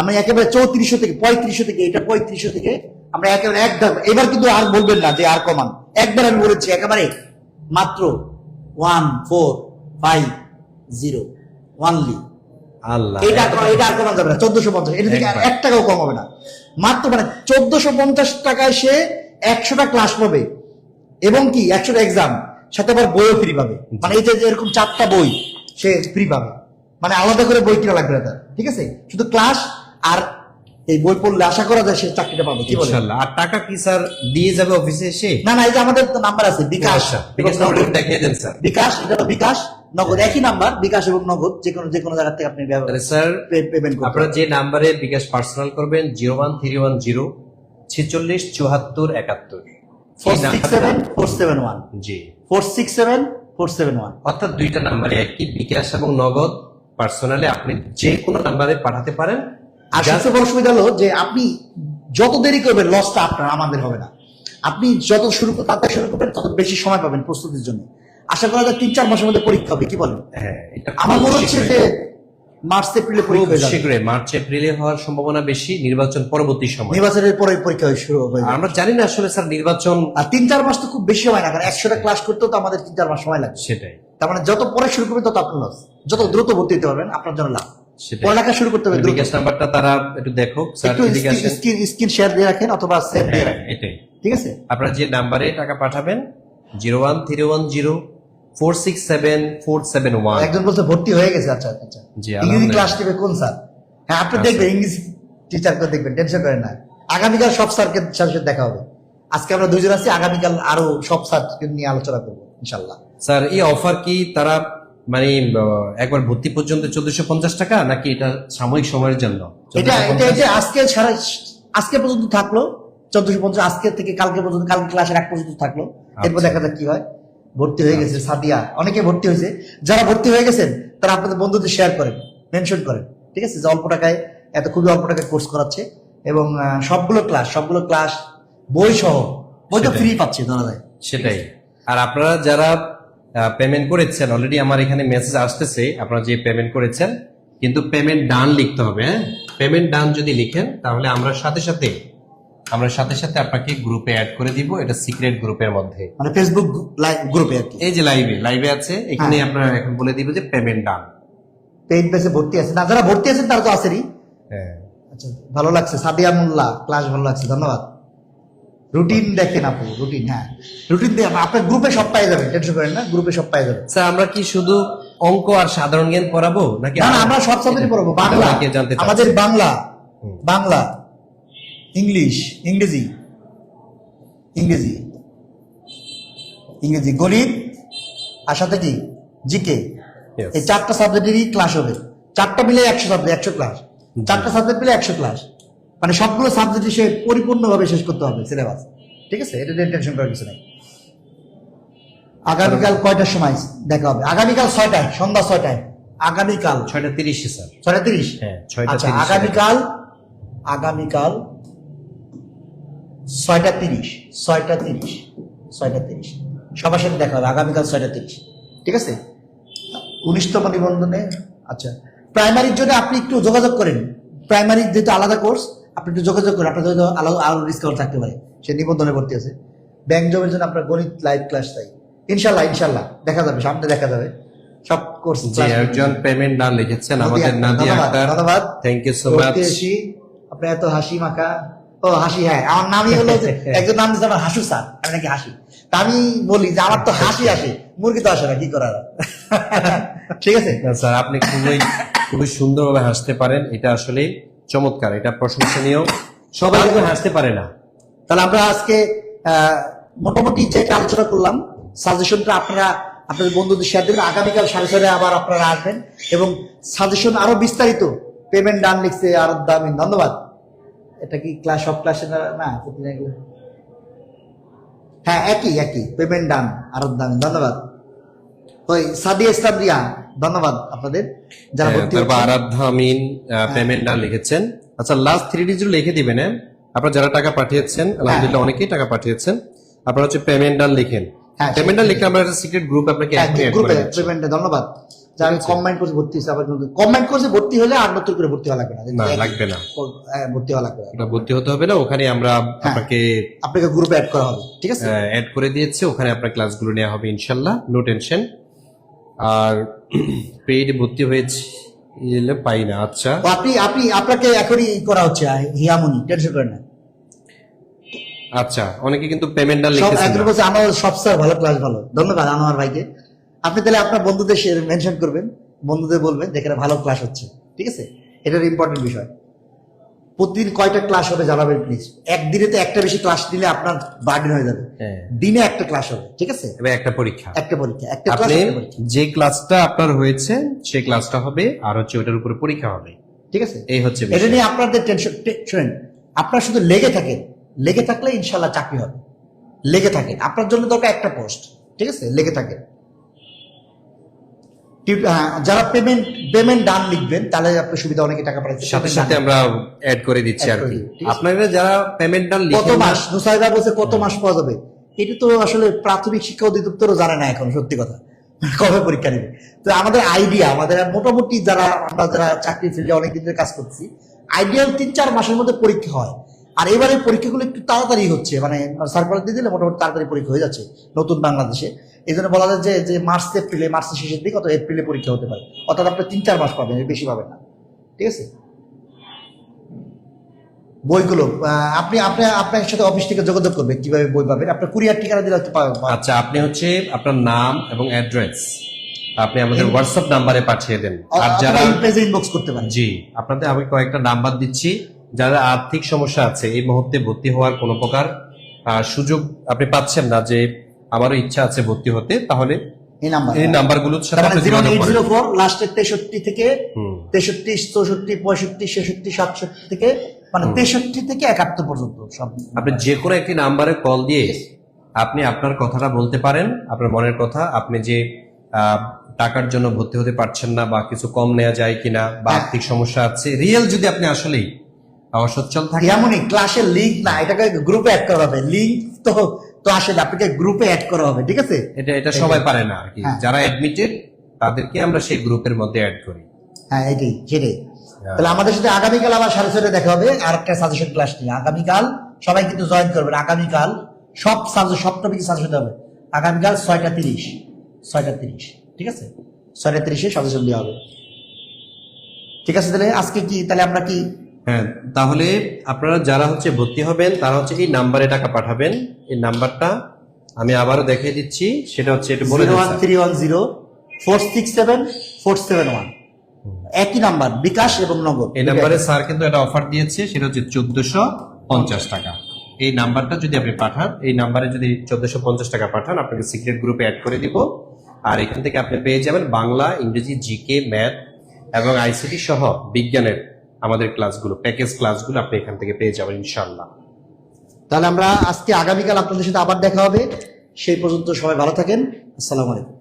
আমি একেবারে 3400 থেকে 3500 থেকে, এটা 3500 থেকে আমরা একেবারে একদম, এবার কিন্তু আর বলবেন না যে আর কমান। একবার আমি বলেছি একেবারে মাত্র 1450 অনলি। আল্লাহ, এটা আর কমান যাবে না, 1450। এটা থেকে আর একবার। 1 টাকাও কম হবে না। মাত্র মানে 1450 টাকায় সে 100টা ক্লাস পাবে এবং কি 100টা এক্সাম, সাথে আবার বইও ফ্রি পাবে। মানে এই যে এরকম 4টা বই সে ফ্রি পাবে, মানে আলাদা করে বই কিনা লাগবে না তার, ঠিক আছে? শুধু ক্লাস আর এই বই পড়লে আশা করা যায় সে চাকরিটা পাবে, কি বলে? ইনশাআল্লাহ। আর টাকা কি স্যার দিয়ে যাবে অফিসে এসে? না না, এই যে আমাদের নাম্বার আছে বিকাশ, আচ্ছা, বিকাশ নাম্বারটা দেখিয়ে দেন স্যার। বিকাশ, এটা হলো বিকাশ নগদ, একই নাম্বার, বিকাশ এবং নগদ, যে কোনো জায়গা থেকে আপনি তাহলে স্যার পেমেন্ট করতে আপনারা পারেন। যে নাম্বারে বিকাশ পার্সোনাল করবেন 01310 46 74 71, 467471 জি 467471। অর্থাৎ দুইটা নাম্বারে একই, বিকাশ এবং নগদ পার্সোনালি আপনি যে কোনো নাম্বারে পাঠাতে পারেন। আর সবচেয়ে বড় সুবিধা হলো যে আপনি যত দেরি করবেন লসটা আপনার, আমাদের হবে না। আপনি যত তাড়াতাড়ি শুরু করবেন তত বেশি সময় পাবেন প্রস্তুতির জন্য। আশা করা যায় 3-4 মাসের মধ্যে পরীক্ষা হবে, কি বলেন? হ্যাঁ, এটা আমার মনে হচ্ছে যে মার্চ এপ্রিলে খুব পরীক্ষা হয়ে যাবে। শীঘ্রই মার্চ এপ্রিলে হওয়ার সম্ভাবনা বেশি, নির্বাচন পরবর্তী সময়। নির্বাচনের পরে পরীক্ষা শুরু হয়ে আর যাবে। আমরা জানি না আসলে স্যার নির্বাচন, আর 3-4 মাস তো খুব বেশি সময় না, কারণ 100টা ক্লাস করতেও তো আমাদের 3-4 মাস সময় লাগবে। সেটাই তার মানে যত পরে শুরু করবেন তত আপনার লস, যত দ্রুত ভর্তি হতে পারবেন আপনার জন্য লাভ। সেটাই। পড়ালেখা শুরু করতে হবে দ্রুত। বিকাশ নাম্বারটা তারা একটু দেখো স্যার, একটু এদিকে আসেন। স্ক্রিন শেয়ার দিয়ে রাখেন অথবা সেভ দিয়ে হ্যাঁ, রাখেন, এটাই। ঠিক আছে? আপনারা যে নাম্বারে টাকা পাঠাবেন 01310 467 471। একজন বলছে ভর্তি হয়ে গেছে। আচ্ছা আচ্ছা, জি, ইংরেজি আলহামদুলিল্লাহ। ক্লাস নেবে কোন স্যার? হ্যাঁ আপনি আচ্ছা। দেখবেন, ইংরেজি টিচারকে দেখবেন, টেনশন করেন না। আগামীকাল সব স্যারকে সাথে দেখা হবে। আজকে আমরা দুজন আছি, আগামীকাল আরো সব স্যারকে নিয়ে আলোচনা করবো ইনশাল্লাহ। স্যার এই অফার কি তারা মানে একবার ভর্তি পর্যন্ত 1450 টাকা, নাকি এটা সাময়িক সময়ের জন্য? এটা 1450? আজকে পর্যন্ত থাকলো 1450, আজকে থেকে কালকে পর্যন্ত, কালকে ক্লাসের 1 পর্যন্ত থাকলো। এরপর আচ্ছা। দেখা যাক কি হয়। ভর্তি হয়ে গেছে সাদিয়া, অনেকে ভর্তি হয়েছে। যারা ভর্তি হয়ে গেছেন তারা আপনাদের বন্ধুদের শেয়ার করেন, মেনশন করেন, ঠিক আছে? যে অল্প টাকায়, খুবই অল্প টাকায় কোর্স করাচ্ছে এবং সবগুলো ক্লাস বই সহ, বই তো সেটাই। ফ্রি পাচ্ছে ধরা যায়। সেটাই। আর আপনারা যারা পেমেন্ট করেছেন, অলরেডি আমার এখানে মেসেজ আসতেছে আপনারা যে পেমেন্ট করেছেন, কিন্তু পেমেন্ট ডান লিখতে হবে। হ্যাঁ, পেমেন্ট ডান যদি লিখেন তাহলে আমরা সাথে সাথে আমরা সাথে সাথে আপনাকে গ্রুপে অ্যাড করে দিব, এটা সিক্রেট গ্রুপের মধ্যে। মানে ফেসবুক গ্রুপে আর কি। এই যে লাইভে আছে, এখানে আপনারা এখন বলে দিব যে পেমেন্ট ডান। পেইড বেসে ভর্তি আছে না, যারা ভর্তি আছেন তারা তো আছেনই। হ্যাঁ, আচ্ছা, ভালো লাগছে সাদিয়া মোল্লা, ক্লাস ভালো লাগছে, ধন্যবাদ। রুটিন দেখেন আপু, রুটিন, হ্যাঁ রুটিন দিয়ে আপনার গ্রুপে সব পাই যাবেন, টেনশন করেন না, গ্রুপে সব পাই যাবেন। স্যার আমরা কি শুধু অঙ্ক আর সাধারণ জ্ঞান পড়াবো নাকি? না না, আমরা সব সাবজেক্টই পড়াবো। বাংলা অনেকে জানতে চাচ্ছে। আমাদের বাংলা, ইংলিশ, ইংরেজি, গণিত, আর সাথে কি জিকে, Yes. এই 4টা সাবজেক্টেরই ক্লাস হবে। 4টা মিলে 100 সাবজেক্ট, 100 ক্লাস। 4টা সাবজেক্ট মিলে 100 ক্লাস, মানে সবগুলো সাবজেক্ট সে পরিপূর্ণভাবে শেষ করতে হবে সিলেবাস। ঠিক আছে, এটা নিয়ে টেনশন করার কিছু নাই। আগামীকাল কয়টার সময় দেখা হবে? আগামীকাল 6টায়, সন্ধ্যা 6টায়। আগামীকাল 6:30 স্যার। 6:30। হ্যাঁ, আচ্ছা, 6:30 আগামীকাল 6:30 সবার সাথে দেখা হবে আগামীকাল 6:30। ঠিক আছে, 19তম নিবন্ধনে। আচ্ছা, প্রাইমারির জন্য আপনি একটু যোগাযোগ করেন। প্রাইমারি যেহেতু আলাদা কোর্স, আপনি একটু যোগাযোগ করেন, আপনার জন্য আরো ডিসকাউন্ট থাকতে পারে। সে নিবন্ধনে ভর্তি আছে। ব্যাংক জবের জন্য আপনার গণিত লাইভ ক্লাস চাই। ইনশাল্লাহ দেখা যাবে, সামনে দেখা যাবে সব কোর্স। যে একজন পেমেন্ট ডান লিখেছেন আমাদের নাদিয়া আক্তার, ধন্যবাদ। Thank you so much. আপনি এত হাসি মাখা, ও হাসি, হ্যাঁ আমার নামই হলো যে একজন নাম দিচ্ছে আমার হাসু স্যার, আমি নাকি হাসি। তা আমি বলি যে আমার তো হাসি আসে, মুরগি তো আসে না, কি করার। ঠিক আছে স্যার, আপনি খুবই সুন্দরভাবে হাসতে পারেন, এটা আসলে চমৎকার, এটা প্রশংসনীয়। সবাই কিন্তু হাসতে পারে না। তাহলে আমরা আজকে মোটামুটি যেটা আলোচনা করলাম, সাজেশনটা আপনারা আপনাদের বন্ধুদের শেয়ার দেবেন। আগামীকাল 6:30 আবার আপনারা আসবেন, এবং সাজেশন আরো বিস্তারিত। পেমেন্ট ডান লিখছে আর দামি, ধন্যবাদ। এটা কি ক্লাস, সব ক্লাসে না? হ্যাঁ, একই পেমেন্ট ডান আর দামি, ধন্যবাদ। ওই সাদিয়া ইসলাম রিয়া, ধন্যবাদ আপনাদের যারা ভর্তি তারপর হচ্ছেন। আরাধ্যা আমিন পেমেন্ট ডান লিখেছেন। আচ্ছা, লাস্ট 3 ডিজিট লিখে দিবেন। হ্যাঁ, আপনারা যারা টাকা পাঠিয়েছেন, আলহামদুলিল্লাহ অনেকেই টাকা পাঠিয়েছেন, আপনারা হচ্ছে পেমেন্ট ডান লিখেন। হ্যাঁ, পেমেন্ট ডান লিখে আমরা একটা সিক্রেট গ্রুপ আপনাকে add করে গ্রুপে দিচ্ছি। পেমেন্টে, ধন্যবাদ। যারা কমেন্ট করছে ভর্তি হচ্ছে, আবার কমেন্ট করছে ভর্তি হলে আর নতুন করে ভর্তি হওয়া লাগবে না। না, লাগবে না, ভর্তি হওয়া লাগবে না, এটা ভর্তি হতে হবে না। ওখানে আমরা আপনাকে গ্রুপে অ্যাড করা হবে। ঠিক আছে, অ্যাড করে দিয়েছি, ওখানে আপনার ক্লাসগুলো নেওয়া হবে ইনশাল্লাহ, নো টেনশন। আর পেইড ভর্তি হয়েছে পাই না। আচ্ছা, তো আপনাকে এখনই করা হচ্ছে হিয়ামনি, টেনশন করেন না। আচ্ছা, অনেকে কিন্তু পেমেন্ট ডান সব লিখেছেন একজন না। বলছে আনোয়ার সব স্যার ভালো, ক্লাস ভালো, ধন্যবাদ আনোয়ার ভাইকে। আপনি তাহলে আপনার বন্ধুদের মেনশন করবেন, বন্ধুদের বলবেন যেখানে ভালো ক্লাস হচ্ছে। ঠিক আছে, এটার ইম্পর্টেন্ট বিষয়। প্রতিদিন কয়টা ক্লাস হবে জানাবেন প্লিজ। একদিনে তো একটা বেশি ক্লাস দিলে আপনার বার্ডেন হয়ে যাবে। হ্যাঁ। দিনে একটা ক্লাস হবে, ঠিক আছে, এবার একটা পরীক্ষা, একটা ক্লাস, আপনি একটা পরীক্ষা। যে ক্লাসটা আপনার হয়েছে সেই ক্লাসটা হবে, আর হচ্ছে ওটার উপরে পরীক্ষা হবে। ঠিক আছে, এই হচ্ছে এটা বিষয়। নিয়ে আপনাদের টেনশন শুনেন। আপনার শুধু লেগে থাকেন, লেগে থাকলে ইনশাল্লাহ চাকরি হবে। লেগে থাকেন, আপনার জন্য দরকার একটা পোস্ট। ঠিক আছে, লেগে থাকেন। যারা পেমেন্ট ডান লিখবেন তাহলে আপনার সুবিধা, অনেকে টাকা পাঠাচ্ছে সাথে সাথে আমরা অ্যাড করে দিচ্ছি আর কি। ঠিক আছে। আপনারা যারা পেমেন্ট ডান কত লিখেন না, মাস, নুসাইবা বলছে কত মাস পাওয়া যাবে, এটা তো আসলে প্রাথমিক শিক্ষা অধিদপ্তরও জানে না এখন, সত্যি কথা, কবে পরীক্ষা নেবে। তো আমাদের আইডিয়া, আমাদের মোটামুটি আমরা যারা চাকরি ফিল্ডে অনেকদিন ধরে কাজ করছি, আইডিয়াল 3-4 মাসের মধ্যে পরীক্ষা হয়। আর এবারে পরীক্ষাগুলো একটু তাড়াতাড়ি হচ্ছে, মানে সার্কুলার দিয়ে দিলে মোটামুটি তাড়াতাড়ি পরীক্ষা হয়ে যাচ্ছে নতুন বাংলাদেশে। এই জন্য বলা যায় যে মার্চের শেষের দিকে, অথবা এপ্রিলে পরীক্ষা হতে পারে। অর্থাৎ আপনি 3-4 মাস পাবেন, এর বেশি পাবেন না। ঠিক আছে, বইগুলো আপনার সাথে অফিস থেকে যোগাযোগ করবে কিভাবে বই পাবেন। আপনার কুরিয়ার ঠিকানা দিলে হয়তো পাবেন। আচ্ছা, আপনি হচ্ছে আপনার নাম এবং অ্যাড্রেস আপনি আমাদের হোয়াটসঅ্যাপ নাম্বারে পাঠিয়ে দেন। আর যারা পেজে ইনবক্স করতে পারেন। জি, আপনাদের আমি কয়েকটা নাম্বার দিচ্ছি, যারা আর্থিক সমস্যা আছে, এই মুহূর্তে ভর্তি হওয়ার কোনো প্রকার সুযোগ আপনি পাচ্ছেন না, যে আমারও ইচ্ছা আছে ভর্তি হতে, তাহলে এই নাম্বারগুলোর সাথে আপনি যোগাযোগ করেন। 0804 লাস্টের 63 থেকে 63, 64, 65, 66, 67 থেকে, মানে 63 থেকে 71 পর্যন্ত সব। আপনি যে কোনো একটি নাম্বারে কল দিয়ে আপনি আপনার কথাটা বলতে পারেন, আপনার মনের কথা, আপনি যে টাকার জন্য ভর্তি হতে পারছেন না, বা কিছু কম নেওয়া যায় কিনা, বা আর্থিক সমস্যা আছে, রিয়েল যদি আপনি আসলেই অসচ্ছল থাকে। এমনই ক্লাসের লিঙ্ক না, এটাকে গ্রুপে অ্যাড করা হবে। লিঙ্ক তো আসলে আপনাকে গ্রুপে অ্যাড করা হবে। ঠিক আছে, এটা সবাই পারে না আর কি। যারা অ্যাডমিটেড তাদেরকে আমরা সেই গ্রুপের মধ্যে অ্যাড করি। হ্যাঁ, সেটাই। তাহলে আমাদের সাথে আগামীকাল আবার 6:30 দেখা হবে আর একটা সাজেশন ক্লাস নিয়ে। আগামীকাল সবাই কিন্তু জয়েন করবেন আগামীকাল। সব সাবজেক্ট সব টপিক সাজেশন হবে আগামীকাল 6:30 6:30, ঠিক আছে? 6:30 সাজেশন দেওয়া হবে। ঠিক আছে, তাহলে আজকে কি তাহলে আমরা কি হ্যাঁ, তাহলে আপনারা যারা হচ্ছে ভর্তি হবেন তারা হচ্ছে এই নাম্বারে টাকা পাঠাবেন। এই নাম্বারটা আমি আবারও দেখিয়ে দিচ্ছি, সেটা হচ্ছে একটু বলে দিন স্যার। 01310476471, একই নাম্বার, বিকাশ এবং নগদ। এই নাম্বারে স্যার কিন্তু একটা অফার দিয়েছে, সেটা হচ্ছে 1450 টাকা। এই নাম্বারটা যদি আপনি পাঠান, এই নাম্বারে যদি 1450 টাকা পাঠান, আপনাকে সিক্রেট গ্রুপে অ্যাড করে দিব। আর এখান থেকে আপনি পেয়ে যাবেন বাংলা, ইংরেজি, জিকে, ম্যাথ এবং আইসিটি সহ বিজ্ঞানের আমাদের ক্লাসগুলো, প্যাকেজ ক্লাসগুলো আপনি এখান থেকে পেয়ে যাবেন ইনশাআল্লাহ। তাহলে আমরা আজকে আগামীকাল আপনাদের সাথে আবার দেখা হবে। সেই পর্যন্ত সবাই ভালো থাকেন। আসসালামু আলাইকুম।